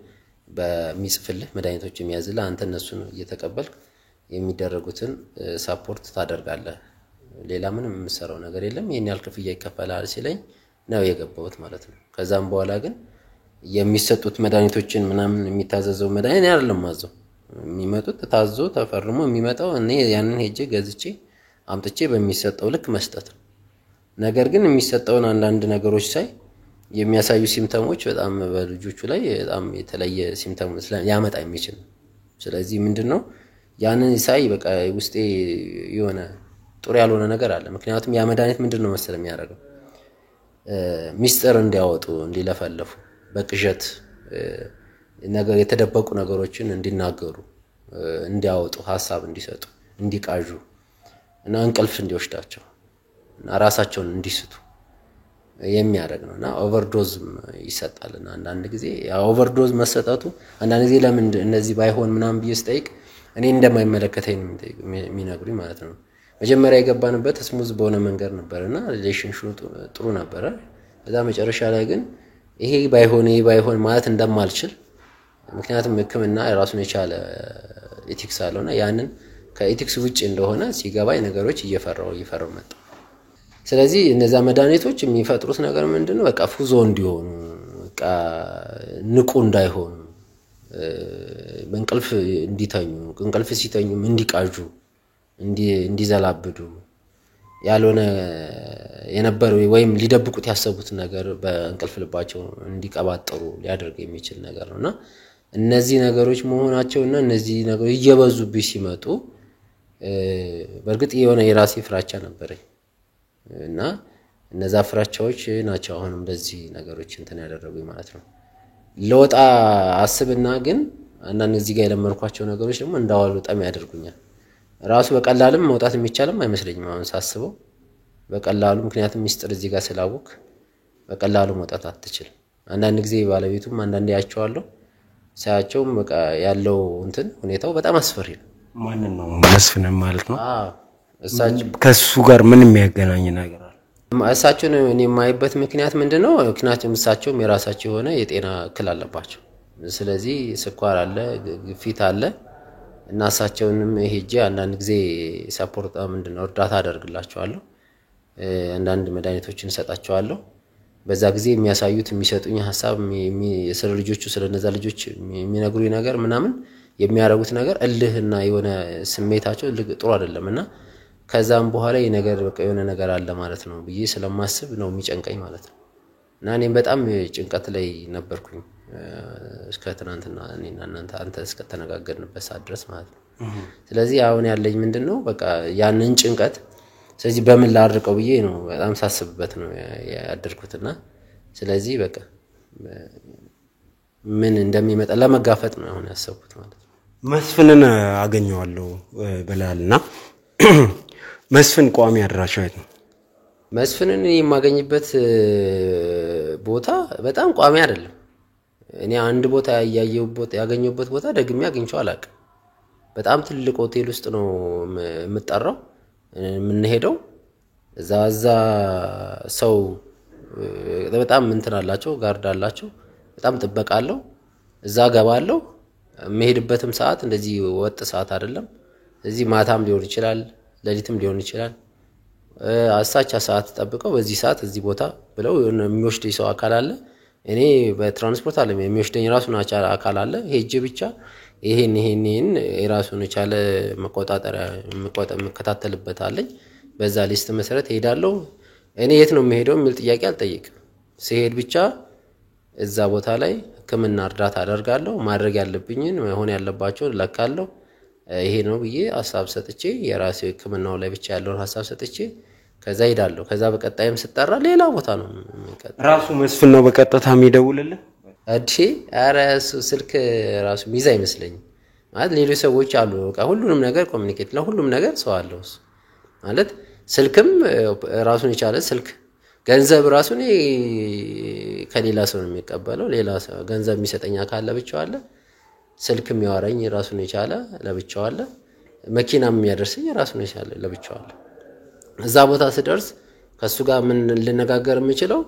በሚጽፍልህ መድኃኒቶች የሚያዝልህ አንተ እነሱን እየተቀበልክ የሚደረጉትን ሰፖርት ታደርጋለህ ሌላ ምንም የምሰራው ነገር የለም ይሄን ያህል ክፍያ ይከፈላል ሲለኝ ነው የገባሁት ማለት ነው ከዛም በኋላ ግን የሚሰጡት መድኃኒቶችን ምናምን የሚታዘዘው መድኃኒት አይደለም ማዘው የሚመጡት ታዞ ተፈርሞ የሚመጣው እኔ ያንን ሄጄ ገዝቼ አምጥቼ በሚሰጠው ልክ መስጠት ነገር ግን የሚሰጠውን አንዳንድ ነገሮች ሳይ የሚያሳዩ ሲምፕተሞች በጣም በልጆቹ ላይ በጣም የተለየ ሲምፕተም ያመጣ የሚችል ስለዚህ ምንድነው ያንን ሳይ በቃ ውስጤ የሆነ ጥሩ ያልሆነ ነገር አለ ምክንያቱም ያ መድኃኒት ምንድነው መሰለ የሚያደርገው ሚስጥር እንዲያወጡ እንዲለፈልፉ በቅዠት ነገር የተደበቁ ነገሮችን እንዲናገሩ እንዲያወጡ ሐሳብ እንዲሰጡ እንዲቃዡ እና እንቅልፍ እንዲወስዳቸው እና ራሳቸውን እንዲስቱ የሚያደርግ ነውና ኦቨርዶዝ ይሰጣልና አንዳንድ ጊዜ ያ ኦቨርዶዝ መሰጠቱ አንዳንድ ጊዜ ለምን እነዚህ ባይሆን ምናም ቢስጠይቅ እኔ እንደማይመለከተኝ የሚነግሩኝ ማለት ነው መጀመሪያ የገባንበት ስሙዝ በሆነ መንገድ ነበርና ሪሌሽንሺፑ ጥሩ ነበር ከዛ መጨረሻ ላይ ግን ይሄ ባይሆን ማለት እንደማልችል ምክንያቱም ህክምና ራሱን የቻለ ኤቲክስ አለውና ያንን ከኤቲክስ ውጪ እንደሆነ ሲገባኝ ነገሮች እየፈራው መጣ ስለዚህ እነዛ መድኃኒቶች የሚፈጥሩት ነገር ምንድነው በቃ ፉዞ እንዲሆኑ በቃ ንቁ እንዳይሆኑ በእንቅልፍ እንዲተኙ እንቅልፍ ሲተኙም እንዲቃዡ እንዲዘላብዱ ያልሆነ የነበረው ወይም ሊደብቁት ያሰቡት ነገር በእንቅልፍ ልባቸው እንዲቀባጥሩ ሊያደርግ የሚችል ነገር ነውና እነዚህ ነገሮች መሆናቸውና እነዚህ ነገሮች እየበዙብኝ ሲመጡ በርግጥ የሆነ የራሴ ፍራቻ ነበረኝ እና እነዛ ፍራቻዎች ናቸው አሁንም እንደዚህ ነገሮች እንትን ያደረጉኝ ማለት ነው ለወጣ አስብና ግን አንዳንድ እዚህ ጋር የለመርኳቸው ነገሮች ደግሞ እንዳዋሉ በጣም ያደርጉኛል ራሱ በቀላልም መውጣት የሚቻልም አይመስለኝም አሁን ሳስበው በቀላሉ ምክንያቱም ሚስጥር እዚህ ጋር ስላወቅ በቀላሉ መውጣት አትችልም አንዳንድ ጊዜ ባለቤቱም አንዳንድ ያያቸዋለሁ ሳያቸውም በቃ ያለው እንትን ሁኔታው በጣም አስፈሪ ነው ማን ነው መስፍን ማለት ነው እሳቸው ከሱ ጋር ምን የሚያገናኝ ነገር አለ እሳቸውን እኔ የማይበት ምክንያት ምንድነው ምክንያቱም እሳቸውም የራሳቸው የሆነ የጤና እክል አለባቸው ስለዚህ ስኳር አለ ግፊት አለ እና እሳቸውንም ሄጄ አንዳንድ ጊዜ ሰፖርት ምንድነው እርዳታ አደርግላቸዋለሁ አንዳንድ መድኃኒቶችን እሰጣቸዋለሁ በዛ ጊዜ የሚያሳዩት የሚሰጡኝ ሐሳብ የስለ ልጆቹ ስለነዛ ልጆች የሚነግሩኝ ነገር ምናምን የሚያረጉት ነገር እልህና የሆነ ስሜታቸው ጥሩ አይደለምና ከዛም በኋላ የነገር በቃ የሆነ ነገር አለ ማለት ነው ብዬ ስለማስብ ነው የሚጨንቀኝ ማለት ነው እና እኔም በጣም ጭንቀት ላይ ነበርኩኝ እስከ ትናንትና እኔና አንተ እስከ ተነጋገርንበት ሰዓት ድረስ ማለት ነው ስለዚህ አሁን ያለኝ ምንድነው በቃ ያንን ጭንቀት ስለዚህ በምን ላድርቀው ብዬ ነው በጣም ሳስብበት ነው ያደርኩትና ስለዚህ በቃ ምን እንደሚመጣ ለመጋፈጥ ነው አሁን ያሰብኩት ማለት ነው መስፍንን አገኘዋለሁ በላልና መስፍን ቋሚ አድራሻው ነው መስፍንን የማገኝበት ቦታ በጣም ቋሚ አይደለም እኔ አንድ ቦታ ያገኘሁበት ቦታ ደግሜ አግኝቼው አላውቅም በጣም ትልቅ ሆቴል ውስጥ ነው የምጠራው የምንሄደው እዛ ሰው በጣም እንትን አላቸው ጋርድ አላቸው በጣም ጥበቃለው እዛ ገባለው መሄድበትም ሰዓት እንደዚህ ወጥ ሰዓት አይደለም እዚህ ማታም ሊሆን ይችላል ለሊትም ሊሆን ይችላል አሳቻ ሰዓት ተጠብቀው በዚህ ሰዓት እዚህ ቦታ ብለው የሚወስደኝ ሰው አካል አለ እኔ በትራንስፖርት አለ የሚወስደኝ ራሱን አካል አለ ሄጄ ብቻ ይሄን የራሱን የቻለ መቆጣጠሪያ መከታተልበት አለኝ በዛ ሊስት መሰረት ሄዳለሁ እኔ የት ነው የምሄደው የሚል ጥያቄ አልጠይቅም ሲሄድ ብቻ እዛ ቦታ ላይ ህክምና እርዳታ አደርጋለሁ ማድረግ ያለብኝን መሆን ያለባቸው ለካለሁ ይሄ ነው ብዬ ሐሳብ ሰጥቼ የራሴ ህክምናው ላይ ብቻ ያለውን ሐሳብ ሰጥቼ ከዛ ሄዳለሁ ከዛ በቀጣይም ስጠራ ሌላ ቦታ ነው ራሱ መስፍን ነው በቀጥታ የሚደውልልህ እሺ አረ ስልክ ራሱ ሚዛ አይመስለኝ ማለት ሌሎች ሰዎች አሉ በቃ ሁሉንም ነገር ኮሙኒኬት ለሁሉም ነገር ሰው አለው ማለት ስልክም ራሱን የቻለ ስልክ ገንዘብ ራሱን ከሌላ ሰው ነው የሚቀበለው ሌላ ሰው ገንዘብ የሚሰጠኛ ካለ ብቻው አለ ስልክም ያወራኝ ራሱን የቻለ ለብቻው አለ መኪናም የሚያደርሰኝ ራሱን የቻለ ለብቻው አለ እዛ ቦታ ስደርስ ከሱ ጋር ምን ልነጋገር የምችለው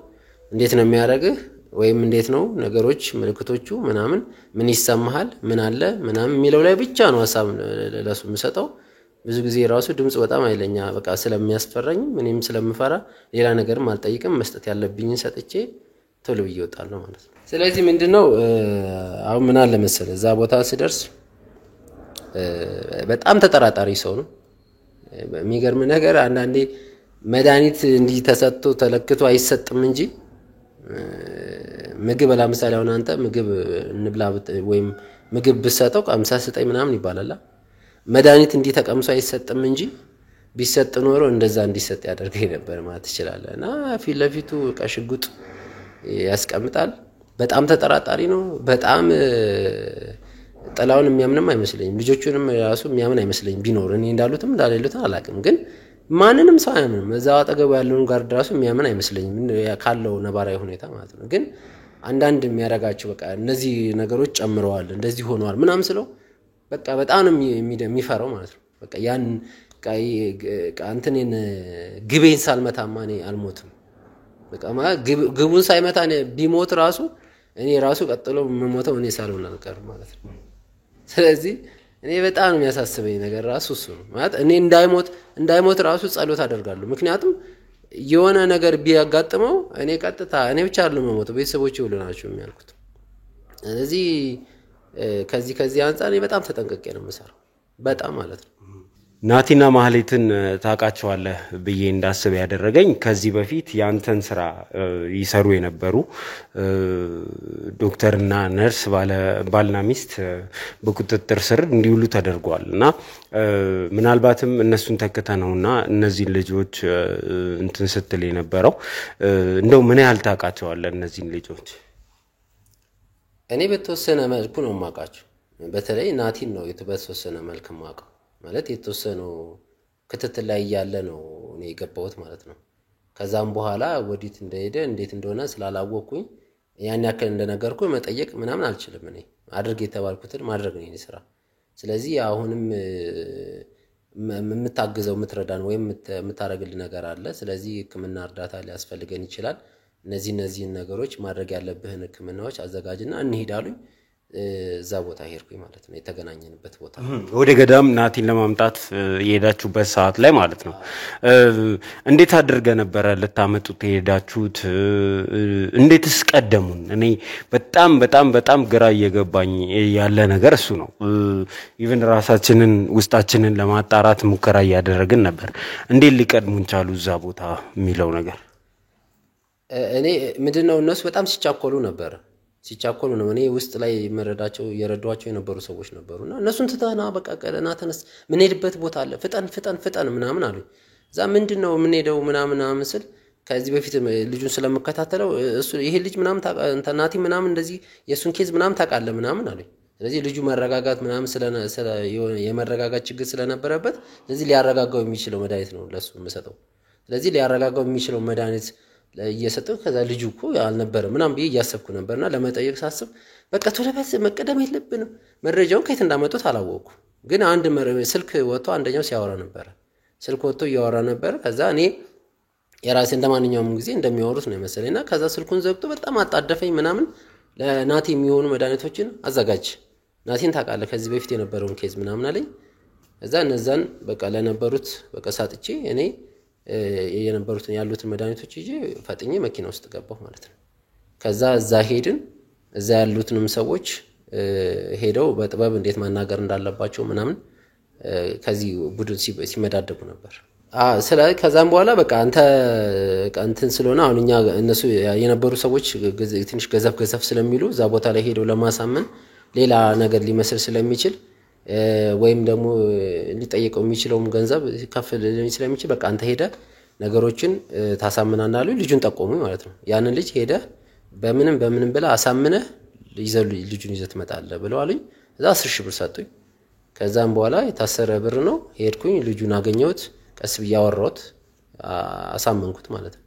እንዴት ነው የሚያደርግህ ወይም እንዴት ነው ነገሮች ምልክቶቹ ምናምን ምን ይሰማሃል ምን አለ ምናምን የሚለው ላይ ብቻ ነው ሐሳብ ለሱ የምሰጠው ብዙ ጊዜ ራሱ ድምጽ በጣም አይለኛ በቃ ስለሚያስፈራኝ ምንም ስለምፈራ ሌላ ነገርም አልጠይቅም መስጠት ያለብኝን ሰጥቼ ቶሎ ይወጣለሁ ማለት ነው ስለዚህ ምንድነው አሁን ምን አለ መሰለ እዛ ቦታ ስደርስ በጣም ተጠራጣሪ ሰው ነው የሚገርም ነገር አንዳንዴ መድኃኒት እንዲህ ተሰጥቶ ተለክቶ አይሰጥም እንጂ ምግብ ለምሳሌ አሁን አንተ ምግብ እንብላ ወይም ምግብ ብሰጠው 59 ምናምን ይባላል መድኃኒት እንዲህ ተቀምሶ አይሰጥም እንጂ ቢሰጥ ኖሮ እንደዛ እንዲሰጥ ያደርገኝ ነበር ማለት ይችላልና ፊት ለፊቱ ቀሽጉጥ ያስቀምጣል በጣም ተጠራጣሪ ነው በጣም ጠላውን የሚያምንም አይመስለኝም ልጆቹንም ራሱ የሚያምን አይመስለኝም ቢኖር እኔ እንዳሉትም እንዳለሉት አላቅም ግን ማንንም ሰው አያምንም እዛው አጠገቡ ያለውን ጋር ድራሱ የሚያምን አይመስለኝም ካለው ነባራዊ ሁኔታ ማለት ነው ግን አንዳንድ የሚያረጋቸው በቃ እነዚህ ነገሮች ጨምረዋል እንደዚህ ሆነዋል ምናምን ስለው በቃ በጣም የሚፈራው ማለት ነው በቃ ያን አንተን ግቤን ሳልመታማ እኔ አልሞትም በቃ ግቡን ሳይመታ ቢሞት ራሱ እኔ ራሱ ቀጥሎ መሞተው እኔ ሳልሆን አልቀርም ማለት ነው ስለዚህ እኔ በጣም የሚያሳስበኝ ነገር ራሱ እሱ ነው ማለት እኔ እንዳይሞት ራሱ ጸሎት አደርጋለሁ ምክንያቱም የሆነ ነገር ቢያጋጥመው እኔ ቀጥታ እኔ ብቻ አይደለም መሞተው ቤተሰቦቼ ሁሉ ናቸው የሚያልኩት ስለዚህ ከዚህ አንፃር እኔ በጣም ተጠንቅቄ ነው የምሰራው በጣም ማለት ነው ናቲና ማህሌትን ታቃቸዋለህ ብዬ እንዳስብ ያደረገኝ ከዚህ በፊት ያንተን ስራ ይሰሩ የነበሩ ዶክተርና ነርስ ባልና ሚስት በቁጥጥር ስር እንዲውሉ ተደርጓልና ምናልባትም እነሱን ተከተነውና እነዚህ ልጆች እንትን ስትል የነበረው እንደው ምን ያህል ታቃቸዋለህ እነዚህ ልጆች እኔ በተወሰነ መልኩ ነው ማቃቸው በተለይ ናቲን ነው በተወሰነ መልኩ ማቃው ማለት የተወሰነው ክትትል ላይ ያለ ነው እኔ የገባሁት ማለት ነው ከዛም በኋላ ወዲት እንደሄደ እንዴት እንደሆነ ስላላወቅኩኝ ያን ያክል እንደነገርኩ መጠየቅ ምናምን አልችልም እኔ አድርግ የተባልኩትን ማድረግ ነው ስራ ስለዚህ አሁንም የምታግዘው ምትረዳን ወይ የምታረግልን ነገር አለ ስለዚህ ህክምና እርዳታ ሊያስፈልገን ይችላል እነዚህ ነገሮች ማድረግ ያለብህን ህክምናዎች አዘጋጅና እንሄዳሉኝ እዛ ቦታ ሄርኩኝ ማለት ነው የተገናኘንበት ቦታ ወደ ገዳም ናቲን ለማምጣት የሄዳችሁበት ሰዓት ላይ ማለት ነው እንዴት አድርገ ነበር ለታመጡት የሄዳችሁት እንዴትስ ቀደሙን እኔ በጣም ግራ እየገባኝ ያለ ነገር እሱ ነው ኢቭን ራሳችንን ውስጣችንን ለማጣራት ሙከራ ያደረግን ነበር እንዴት ሊቀድሙን ቻሉ እዛ ቦታ የሚለው ነገር እኔ ምንድነው እነሱ በጣም ሲቻኮሉ ነው እኔ ውስጥ ላይ መረዳቸው የረዷቸው የነበሩ ሰዎች ነበሩና እነሱን ተታና በቃ ቀለና ተነስ ምን ሄድበት ቦታ አለ ፍጠን ምናምን አሉ እዛ ምንድነው ምን ሄደው ምናምን አመስል ከዚህ በፊት ልጁን ስለመከታተለው እሱ ይሄ ልጅ ምናምን ናቲ ምናምን እንደዚህ የሱን ኬዝ ምናምን ታቃለ ምናምን አሉ ስለዚህ ልጁ መረጋጋት ምናምን ስለ የመረጋጋት ችግር ስለነበረበት ስለዚህ ሊያረጋጋው የሚችለው መድኃኒት ነው ለሱ መሰጠው ስለዚህ ሊያረጋጋው የሚችለው መድኃኒት ለየሰጠው ከዛ ልጁ እኮ አልነበረ ምናምን ብዬ ያሰብኩ ነበርና ለመጠየቅ ሳስብ በቃ ተለበስ መቀደም የለብንም መረጃው ከየት እንዳመጡት አላወቁ ግን አንድ ስልክ ወጥቶ አንደኛው ሲያወራ ነበር ስልክ ወጥቶ ያወራ ነበር ከዛ እኔ የራሴ እንደማንኛውም ጊዜ እንደሚያወሩት ነው መሰለኝና ከዛ ስልኩን ዘግቶ በጣም አጣደፈኝ ምናምን ለናቲ የሚሆኑ መድኃኒቶችን አዘጋጅ ናቲን ታውቃለህ ከዚህ በፊት የነበረውን ኬዝ ምናምን አለኝ እዛ እነዛን በቃ ለነበሩት በቃ ሳጥቼ እኔ የነበሩትን ያሉትን መድኃኒቶች ይዤ ፈጥኜ መኪና ውስጥ ገባሁ ማለት ነው ከዛ እዛ ሄድን እዛ ያሉትንም ሰዎች ሄደው በጥበብ እንዴት ማናገር እንዳለባቸው ምናምን ከዚህ ቡድን ሲመዳደቡ ነበር ከዛም በኋላ በቃ አንተ እንትን ስለሆነ አሁን እኛ እነሱ የነበሩ ሰዎች ትንሽ ገዘፍ ስለሚሉ እዛ ቦታ ላይ ሄደው ለማሳመን ሌላ ነገር ሊመስል ስለሚችል ወይም ደግሞ ሊጠየቀው የሚችለውም ገንዘብ ከፍ ስለሚችል በቃ አንተ ሄደ ነገሮችን ታሳምናናሉ ልጁን ጠቆሙኝ ማለት ነው ያንን ልጅ ሄደ በምንም ብላ አሳምነህ ልጁን ይዘህ ትመጣለህ ብለው አሉኝ እዛ 10,000 ብር ሰጡኝ ከዛም በኋላ የታሰረ ብር ነው ሄድኩኝ ልጁን አገኘሁት ቀስ ብያወራሁት አሳመንኩት ማለት ነው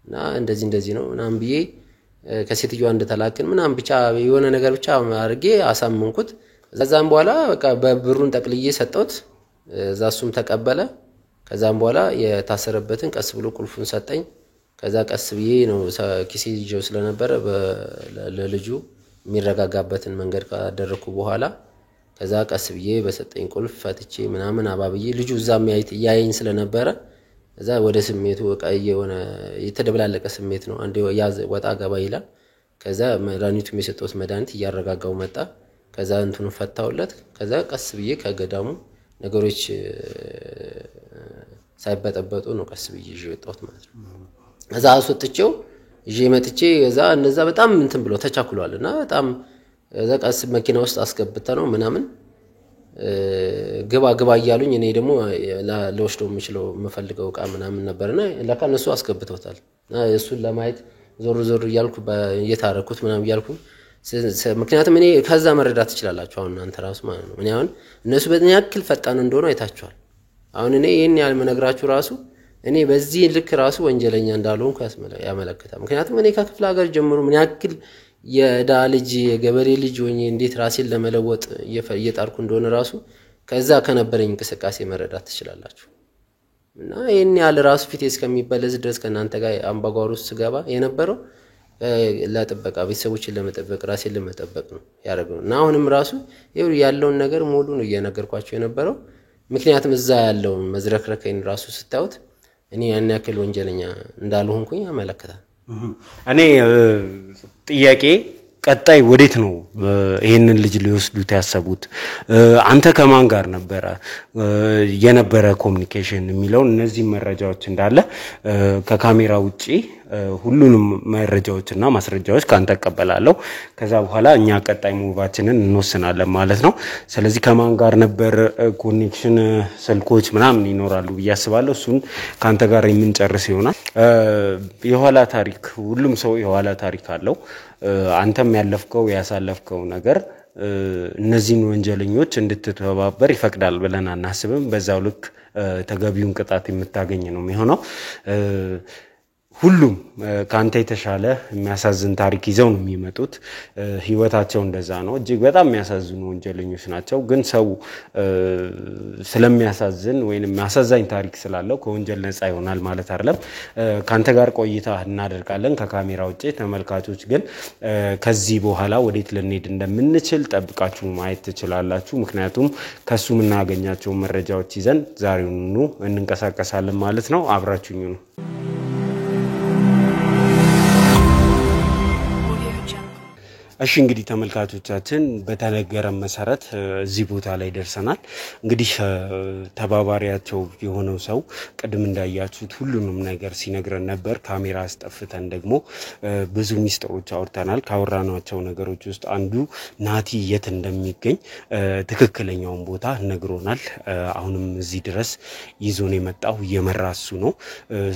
እና እንደዚህ ነው ምናምን ብዬ ከሴትዮዋ እንደተላከን ምናምን ብቻ የሆነ ነገር ብቻ አርጌ አሳመንኩት ከዛም በኋላ በቃ በብሩን ጠቅልዬ ሰጠሁት እዛሱም ተቀበለ ከዛም በኋላ የታሰረበትን ቀስ ብሎ ቁልፉን ሰጠኝ ከዛ ቀስ ብዬ ነው ኪሴ ይዤው ስለነበረ ለልጁ የሚረጋጋበትን መንገድ ካደረኩ በኋላ ከዛ ቀስ ብዬ በሰጠኝ ቁልፍ ፈትቼ ምናምን አባብዬ ልጁ እዛም ያየኝ ስለነበረ እዛ ወደ ስሜቱ በቃ የሆነ የተደበላለቀ ስሜት ነው አንዴ ወጣ ገባ ይላል ከዛ መድኃኒቱ የሚሰጠው መድኃኒት ያረጋጋው መጣ ከዛ እንትኑ ፈታውለት ከዛ ቀስ ብዬ ከገዳሙ ነገሮች ሳይበጠበጡ ነው ቀስ ብዬ ይዤው ወጣሁት ማለት ነው እዛ አስወጥቼው ይዤ መጥቼ እዛ እነዛ በጣም እንትን ብሎ ተቻኩሏልና በጣም እዛ ቀስ መኪና ውስጥ አስገብተ ነው ምናምን ግባ እያሉኝ እኔ ደግሞ ለወሽዶ የምችለው የምፈልገው ዕቃ ምናምን ነበርና ለካ እነሱ አስገብተውታል እሱን ለማየት ዞር እያልኩ በየታረኩት ምናምን እያልኩ ምክንያቱም እኔ ከዛ መረዳት ይችላልላችሁ አሁን አንተ ራሱ ማለት ነው እኔ አሁን እነሱ በእኛ ያክል ፈጣን እንደሆነ አይታችኋል አሁን እኔ ይሄን ያህል መነግራችሁ ራሱ እኔ በዚህ ልክ ራሱ ወንጀለኛ እንዳልሆንኩ ያመለክታል ምክንያቱም እኔ ከክፍለ ሀገር ጀምሮ ምን ያክል የዳ ልጅ የገበሬ ልጅ ሆኜ እንዴት ራሴን ለመለወጥ እየጣርኩ እንደሆነ ራሱ ከዛ ከነበረኝ እንቅስቃሴ መረዳት ትችላላችሁ እና ይሄን ያህል ራሱ ፊቴ እስከሚበለዝ ድረስ ከናንተ ጋር አምባጓሮ ውስጥ ገባ የነበረው ለጥበቃ ቤተሰቦችን ለመጠበቅ ራሴን ለመጠበቅ ነው ያደረገው እና አሁንም ራሱ ያለውን ነገር ሙሉ ነው እየነገርኳችሁ የነበረው ምክንያቱም እዛ ያለው መዝረክረከኝ ራሱ ስታዩት እኔ ያን ያክል ወንጀለኛ እንዳልሆንኩኝ ያመለክታል እኔ ጥያቄ ቀጣይ ወዴት ነው ይሄንን ልጅ ሊወስዱት ያሰቡት አንተ ከማን ጋር ነበር የነበረ ኮሙኒኬሽን የሚለው እነዚህ መረጃዎች እንዳለ ከካሜራ ውጪ ሁሉንም መረጃዎችና ማስረጃዎች ካንተ ተቀበላለሁ ከዛ በኋላ እኛ ቀጣይ ሙቫችንን እንወስናለን ማለት ነው ስለዚህ ከማን ጋር ነበር ኮኔክሽን ስልኮች ምናምን ይኖራሉ በያስባለሁ እሱን ካንተ ጋር የምንጨርስ ይሆናል የኋላ ታሪክ ሁሉም ሰው የኋላ ታሪክ አለው አንተም ያለፍከው ያሳለፍከው ነገር እነዚህን ወንጀለኞች እንድትተባበር ይፈቅዳል ብለን አናስብም በዛው ልክ ተገቢውን ቅጣት የምታገኝ ነው የሚሆነው ሁሉም ካንተ የተሻለ የሚያሳዝን ታሪክ ይዘው ነው የሚመጡት ህይወታቸው እንደዛ ነው እጅግ በጣም የሚያሳዝኑ ወንጀለኞች ናቸው ግን ሰው ስለሚያሳዝን ወይንም የሚያሳዛኝ ታሪክ ስላለው ከወንጀል ነፃ ይሆናል ማለት አይደለም ካንተ ጋር ቆይታ እናደርጋለን ከካሜራ ውጪ ተመልካቾች ግን ከዚህ በኋላ ወዴት ልንሄድ እንደምንችል ጠብቃችሁ ማየት ትችላላችሁ ምክንያቱም ከሱ ምናገኛቸው መረጃዎች ይዘን ዛሬውኑ እንንቀሳቀሳለን ማለት ነው አብራችሁኝ ነው እሺ እንግዲህ ተመልካቾቻችን በተነገረ መሰረት እዚህ ቦታ ላይ ደርሰናል እንግዲህ ተባባሪያቸው የሆነው ሰው ቅድም እንዳያችሁት ሁሉንም ነገር ሲነግረን ነበር ካሜራ አስጠፍተን ደግሞ ብዙ ሚስጥሮች አውርተናል ካወራናቸው ነገሮች ውስጥ አንዱ ናቲ የት እንደሚገኝ ትክክለኛውን ቦታ ነግሮናል አሁንም እዚህ ድረስ ይዞን የመጣው የመራሱ ነው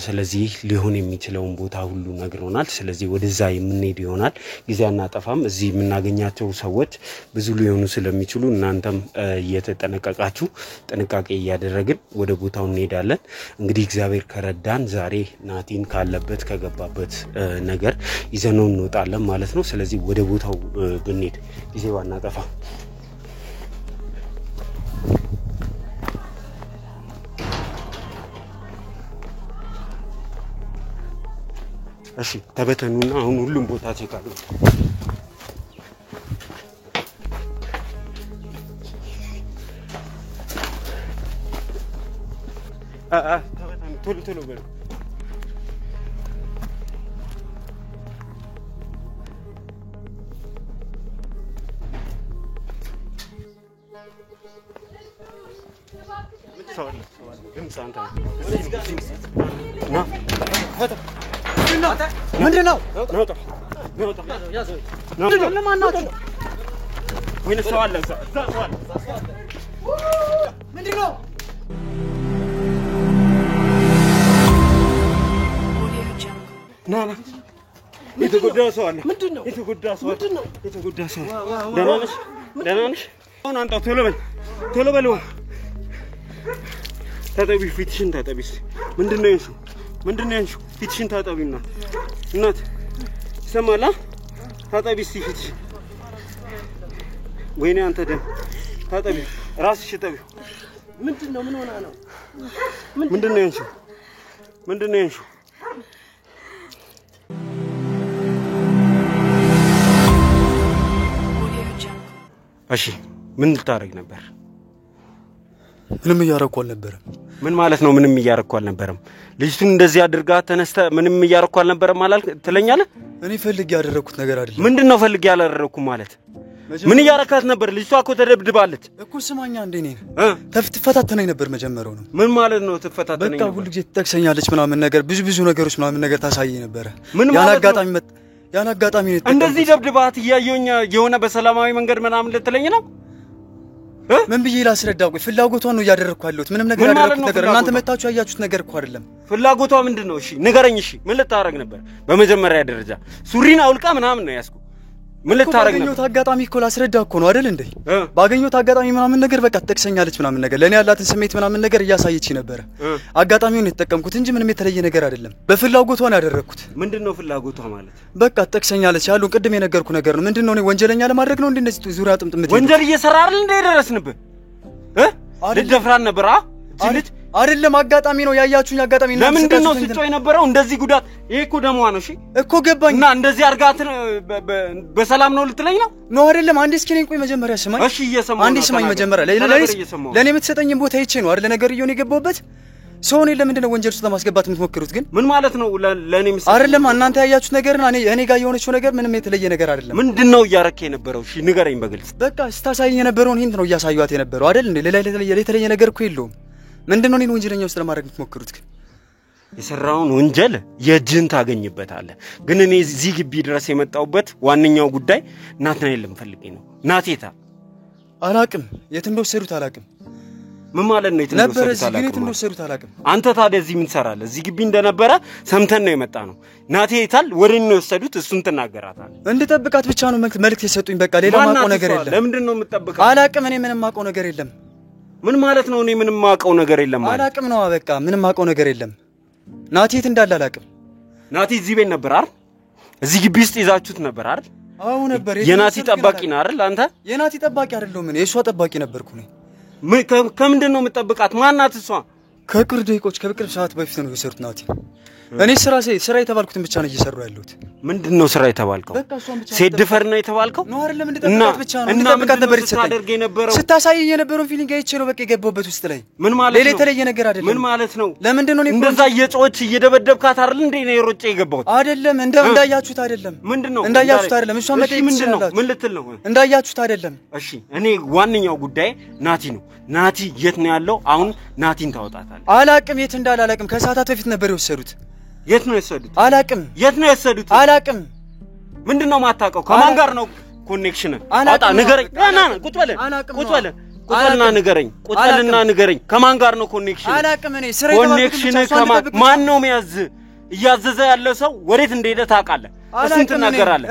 ስለዚህ ሊሆን የሚችለውን ቦታ ሁሉ ነግሮናል ስለዚህ ወደዛ የምንሄድ ይሆናል ጊዜ አናጠፋም እዚህ የምናገኛቸው ሰዎች ብዙ ሊሆኑ ስለሚችሉ እናንተም እየተጠነቀቃችሁ ጥንቃቄ ያደረግን ወደ ቦታው እንሄዳለን እንግዲህ እግዚአብሔር ከረዳን ዛሬ ናቲን ካለበት ከገባበት ነገር ይዘነው እንወጣለን ማለት ነው ስለዚህ ወደ ቦታው ብንሄድ ጊዜው አናጠፋ እሺ ተበተኑና አሁን ሁሉም ቦታ ቼክ አድርጉ ተበተኑ ቶሎ በሉ ምንድነው? የተጎዳ ሰው አለ። ምንድነው? የተጎዳ ሰው ደህና ነሽ? አሁን አንተ ቶሎ በል ታጠቢ ፊትሽን ታጠቢስ ምንድነው ያንሹ ፊትሽን ታጠቢና እናት ይሰማላ ታጠቢስ ፊትሽ ወይኔ አንተ ደም ታጠቢ ራስሽ ታጠቢ ምንድነው ምን ሆና ነው ምንድነው ያንሹ እሺ ምን ልታረግ ነበር ምንም እያረኩ አልነበረም ምን ማለት ነው ምንም እያረኩ አልነበረም ልጅቱን እንደዚህ አድርጋ ተነስተ ምንም እያረኩ አልነበረም ማለት ትለኛለህ እኔ ፈልጌ ያደረኩት ነገር አይደለም ምንድነው ፈልጌ ያላደረኩ ማለት ምን እያረካት ነበር ልጅቷ እኮ ተደብድባለች እኮ ስማኛ እንዴ ነኝ ተፈታተነኝ ነበር መጀመሪያው ነው ምን ማለት ነው ተፈታተነኝ በቃ ሁሉ ጊዜ ትጠቅሰኛለች ምናምን ነገር ብዙ ነገሮች ምናምን ነገር ታሳየኝ ነበር ያን አጋጣሚ ነው እንደዚህ ደብድባት እያየውኛ የሆነ በሰላማዊ መንገድ ምናምን ልትለኝ ነው ምን ብዬ ላስረዳው ፍላጎቷን ነው ያደረኩ ያለሁት ምንም ነገር ያደረኩት ነገር እናንተ መታችሁ ያያችሁት ነገር እኮ አይደለም ፍላጎቷ ምንድነው እሺ ንገረኝ እሺ ምን ልታረግ ነበር በመጀመሪያ ደረጃ ሱሪን አውልቃ ምናምን ነው ያስኩ ምን ልታረግ ነበር ባገኘሁት አጋጣሚ እኮ ላስረዳ እኮ ነው አይደል እንዴ ባገኘሁት አጋጣሚ ምናምን ነገር በቃ ትጠቅሰኛለች ምናምን ነገር ለኔ ያላትን ስሜት ምናምን ነገር እያሳየች ነበር አጋጣሚውን የተጠቀምኩት እንጂ ምንም የተለየ ነገር አይደለም በፍላጎቷ ነው ያደረኩት ምንድነው ፍላጎቷ ማለት በቃ ትጠቅሰኛለች ያሉ ቅድም የነገርኩ ነገር ነው ምንድነው ነው ወንጀለኛ ለማድረግ ነው እንደዚህ ዙሪያ ጥምጥም ወንጀል እየሰራ አይደል እንደ ደረስንብህ ልደፍራን ነበር አይደለም አጋጣሚ ነው ያያችሁኝ አጋጣሚ ነው ለምንድነው ስጮህ የነበረው እንደዚህ ጉዳት ይሄ እኮ ደሟ ነው እሺ እኮ ገባኝና እንደዚህ አርጋት በሰላም ነው ልትለኝ ነው ነው አይደለም አንዴ እስኪ ነኝ ቆይ መጀመሪያ ስማኝ እሺ እየሰማሁ አንዴ ስማኝ መጀመሪያ ለኔ የምትሰጠኝን ቦታ ይቼ ነው አይደል ነገር ይሁን የገባውበት ሰው ነው ለምንድነው ወንጀል ውስጥ ለማስገባት የምትሞክሩት ግን ምን ማለት ነው ለኔ ምስል አይደለም እናንተ ያያችሁት ነገርና እኔ ጋር የሆነችው ነገር ምንም የተለየ ነገር አይደለም ምንድነው እያረከ የነበረው እሺ ንገረኝ በግልጽ በቃ ስታሳየኝ የነበረውን ሂንት ነው እያሳዩት የነበረው አይደል እንዴ የተለየ ነገር እኮ የለውም ምንድነው እኔን ወንጀለኛ ውስጥ ለማድረግ የምትሞክሩት ግን የሰራውን ወንጀል የእጅን ታገኝበታለህ ግን እኔ እዚህ ግቢ ድረስ የመጣውበት ዋንኛው ጉዳይ ናትናኤልን ፈልጌ ነው ናቴታ አላቅም የት እንደወሰዱት አላቅም ምን ማለት ነው የተወሰዱት አላቅም አንተ ታዲያ እዚህ ምን ትሰራለህ እዚህ ግቢ እንደነበረ ሰምተን ነው የመጣ ነው ናቴታል ወደኔ ነው የወሰዱት እሱን ተናገራታል እንድጠብቃት ብቻ ነው መልእክት የሰጡኝ በቃ ሌላ ማቆ ነገር የለም ለምንድን ነው የምትጠብቃት አላቅም እኔ ምንም ማቆ ነገር የለም ምን ማለት ነው እኔ ምንም ማቀው ነገር የለም ማለት አላቅም ነው በቃ ምንም ማቀው ነገር የለም ናቲ የት እንዳለ አላቅም ናቲ እዚህ ቤት ነበር አይደል እዚህ ግቢ ውስጥ ይዛችሁት ነበር አይደል አዎ ነበር የናቲ ጠባቂ ነህ አይደል አንተ የናቲ ጠባቂ አይደለም እኔ የሷ ጠባቂ ነበርኩ ነኝ ከምንድን ነው የምትጠብቃት ማናት እሷ ከቅርብ ደቂቆች ከቅርብ ሰዓት በፊት ነው የሰሩት ናቲ እኔ ስራ የተባልኩትን ብቻ ነው እየሰሩ ያለሁት ምንድነው ስራ የተባልከው ሴት ድፈር ነው የተባልከው ነው አይደለም እንድጠብቃት ብቻ ነው እንድጠብቃት ነበር የተሰጠኝ ስታሳየኝ የነበረውን ፊሊንግ አይቼ ነው በቃ የገባሁበት ውስጥ ላይ ምን ማለት ነው ሌላ የተለየ ነገር አይደለም ምን ማለት ነው ለምንድን ነው እንደዛ እየጮች እየደበደብካት አይደል እንዴ ነው የሮጬ የገባሁት አይደለም እንዳያችሁት አይደለም ምንድነው እንዳያችሁት አይደለም እሷ መጠየቅ ምንድነው ምን ልትል ነው እንዳያችሁት አይደለም እሺ እኔ ዋንኛው ጉዳይ ናቲ ነው ናቲ የት ነው ያለው አሁን ናቲን ታወጣታለህ አላቅም የት እንዳለ አላቅም ከሰዓታት በፊት ነበር የወሰዱት የት ነው የወሰዱት አላቅም የት ነው የወሰዱት አላቅም ምንድነው ማታውቀው ከማን ጋር ነው ኮኔክሽን አጣ ንገረኝ ና ቁጭ በልና ንገረኝ ከማን ጋር ነው ኮኔክሽን አላቅም እኔ ስራ ኮኔክሽን ማን ነው የሚያዝ እያዘዘ ያለ ሰው ወዴት እንደሄደ ታውቃለህ እሱን ትናገራለህ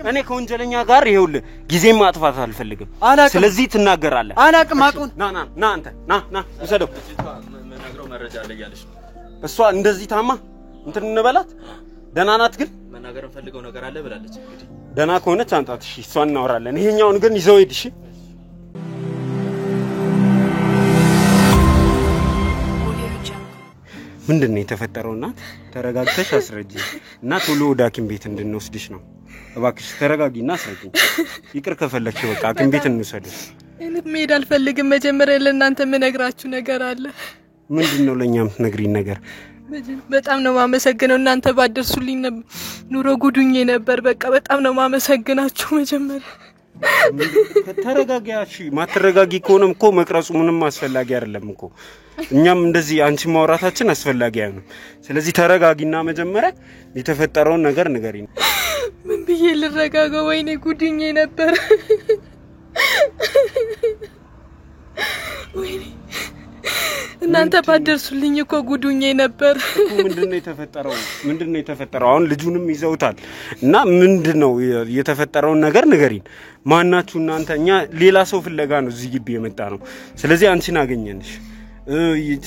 እኔ ከወንጀለኛ ጋር ይኸውልህ ጊዜም ማጥፋት አልፈልግም ስለዚህ ትናገራለህ አላቅም አቁን ና አንተ ና ውሰደው መናገረው መረጃ አለ ያለሽ እሷ እንደዚህ ታማ እንትን እንበላት ደህና ናት ግን መናገር ፈልገው ነገር አለ ብላለች እንግዲህ ደህና ከሆነች አንጣት እሺ እሷን እናወራለን ይሄኛውን ግን ይዘው ሄድ እሺ ምንድነው የተፈጠረው? እናት ተረጋግተሽ አስረጂ እና ቶሎ ወደ ሐኪም ቤት እንድንወስድሽ ነው። እባክሽ ተረጋጊና አስረጂ። ይቅር ከፈለግሽ በቃ ሐኪም ቤት እንውሰድሽ። እኔ መሄድ አልፈልግም። መጀመሪያ ለእናንተ የምነግራችሁ ነገር አለ። ምንድነው ለኛም ትነግሪን ነገር? በጣም ነው ማመሰግነው። እናንተ ባደርሱልኝ ኑሮ ጉዱኜ ነበር። በቃ በጣም ነው ማመሰግናችሁ። መጀመሪያ ተረጋጊያሽ። ማትረጋጊ ከሆነም እኮ መቅረጹ ምንም አስፈላጊ አይደለም እኮ። እኛም እንደዚህ አንቺ ማውራታችን አስፈላጊ አይሆንም። ስለዚህ ተረጋጊና መጀመሪያ የተፈጠረውን ነገር ንገሪኝ። ምን ብዬ ልረጋጋ? ወይኔ ጉዱኜ ነበር። ወይኔ እናንተ ባደርሱልኝ እኮ ጉዱኜ ነበር። ምንድነው የተፈጠረው? አሁን ልጁንም ይዘውታል እና ምንድነው የተፈጠረውን ነገር ንገሪን። ማናችሁ እናንተ? እኛ ሌላ ሰው ፍለጋ ነው እዚህ ግቢ የመጣ ነው። ስለዚህ አንቺን አገኘንሽ።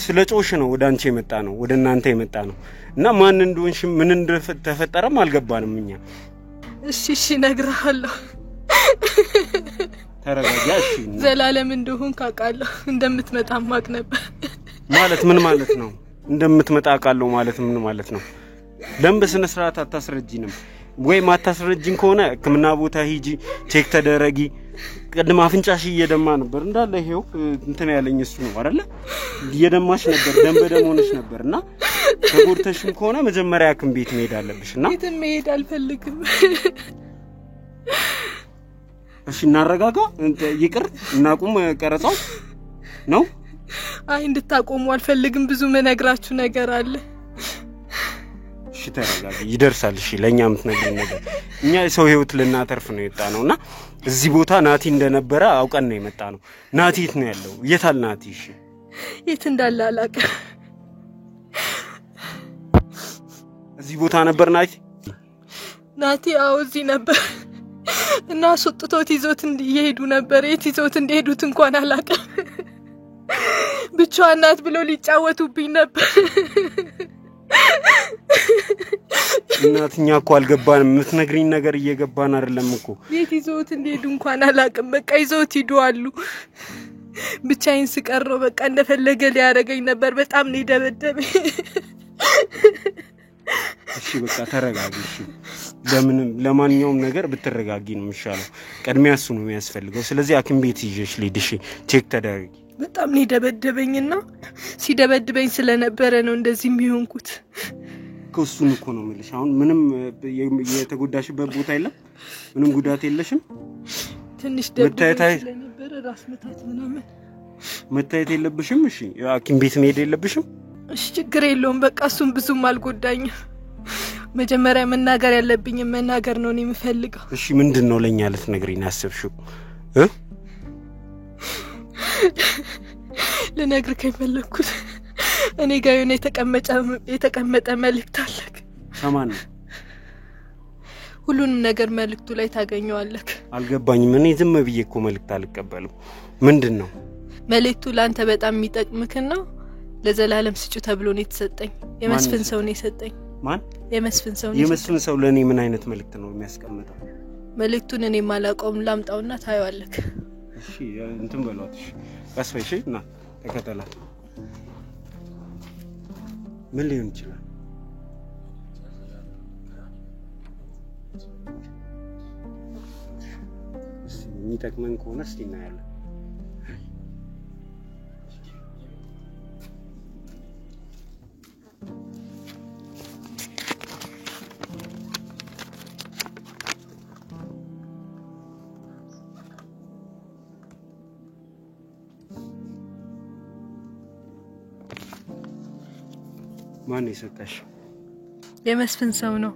ስለጮሽ ነው ወደ አንቺ የመጣ ነው፣ ወደ እናንተ የመጣ ነው እና ማን እንደሆንሽ ምን እንደተፈጠረም አልገባንም እኛ። እሺ እነግርሃለሁ። ተረጋጊያሽ። ዘላለም እንደሆን ካቃለሁ እንደምትመጣ ማቅ ነበር። ማለት ምን ማለት ነው? እንደምትመጣ አቃለሁ ማለት ምን ማለት ነው? ለምን በስነ ስርዓት አታስረጂንም? ወይ ማታስረጂን ከሆነ ሕክምና ቦታ ሂጂ፣ ቼክ ተደረጊ። ቀድማ አፍንጫሽ እየደማ ነበር እንዳለ ይሄው እንትን ያለኝ እሱ ነው አይደለ? እየደማሽ ነበር፣ ደም በደም ሆነሽ ነበርና ተጎድተሽም ከሆነ መጀመሪያ ሐኪም ቤት መሄድ አለብሽና። የትም መሄድ አልፈልግም። እሺ እናረጋጋ። ይቅር እናቁም ቀረጻው ነው። አይ እንድታቆሙ አልፈልግም። ብዙ መነግራችሁ ነገር አለ። እሺ ተረጋጊ፣ ይደርሳል። እሺ ለኛ የምትነግሪን ነገር እኛ የሰው ህይወት ልናተርፍ ነው የመጣነውና እዚህ ቦታ ናቲ እንደነበረ አውቀን ነው የመጣነው። ናቲ የት ነው ያለው? የታል ናቲ? እሺ የት እንዳለ አላውቅም። እዚህ ቦታ ነበር ናቲ? ናቲ አዎ እዚህ ነበር እና ሱጥቶት ይዞት እንዲሄዱ ነበር። የት ይዞት እንደሄዱት እንኳን አላውቅም። ብቻዋን ናት ብሎ ሊጫወቱብኝ ነበር። እናትኛ እኮ አልገባንም። የምትነግሪኝ ነገር እየገባን አይደለም እኮ። የት ይዞት እንደሄዱ እንኳን አላውቅም። በቃ ይዞት ሂዱ አሉ። ብቻዬን ስቀረው በቃ እንደፈለገ ሊያደርገኝ ነበር። በጣም ነው የደበደበኝ። እሺ በቃ ተረጋጊ። እሺ ለማንኛውም ነገር ብትረጋጊ ነው የሚሻለው። ቀድሚያ እሱ ነው የሚያስፈልገው። ስለዚህ ሐኪም ቤት ይዤሽ ልሂድ። እሺ ቼክ ተደረጊ። በጣም ነው የደበደበኝና ሲደበድበኝ ስለነበረ ነው እንደዚህ የሚሆንኩት። ከሱን እኮ ነው የምልሽ። አሁን ምንም የተጎዳሽበት ቦታ የለም? ምንም ጉዳት የለሽም? ትንሽ ደብዳቤ ስለነበረ ራስ መታት ምናምን መታየት የለብሽም? እሺ ሐኪም ቤት መሄድ የለብሽም? እሺ ችግር የለውም። በቃ እሱም ብዙም አልጎዳኝም። መጀመሪያ መናገር ያለብኝ መናገር ነው እኔ የምፈልገው። እሺ ምንድነው ለኛ ልትነግሪኝ ያሰብሽው? ልነግርህ የፈለኩት እኔ ጋር የሆነ የተቀመጠ መልእክት አለ። ሰማን ነው? ሁሉንም ነገር መልእክቱ ላይ ታገኘዋለህ። አልገባኝም። እኔ ዝም ብዬ እኮ መልእክት አልቀበልም። ምንድነው መልእክቱ? ላንተ በጣም የሚጠቅምክና ለዘላለም ስጩ ተብሎ ነው የተሰጠኝ። የመስፍን ሰው ነው የሰጠኝ። ማን? የመስፍን ሰው ነው። የመስፍን ሰው ለኔ ምን አይነት መልእክት ነው የሚያስቀምጠው? መልእክቱን እኔ ማላቀውም ላምጣውና ታየዋለህ። እሺ እንትን በሏት። እሺ ቀስፈሽ እና ተከተላት። ምን ሊሆን ይችላል? የሚጠቅመን ከሆነ እስቲ እናያለን። ማን ይሰጣሽ? የመስፍን ሰው ነው።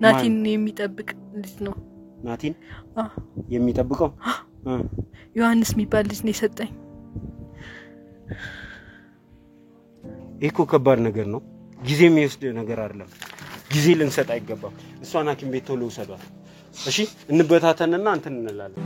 ናቲን የሚጠብቅ ልጅ ነው። ናቲን የሚጠብቀው ዮሐንስ የሚባል ልጅ ነው የሰጠኝ። እኮ ከባድ ነገር ነው። ጊዜ የሚወስድ ነገር አይደለም። ጊዜ ልንሰጥ አይገባም። እሷን ሐኪም ቤት ቶሎ ውሰዷት። እሺ እንበታተንና እንትን እንላለን።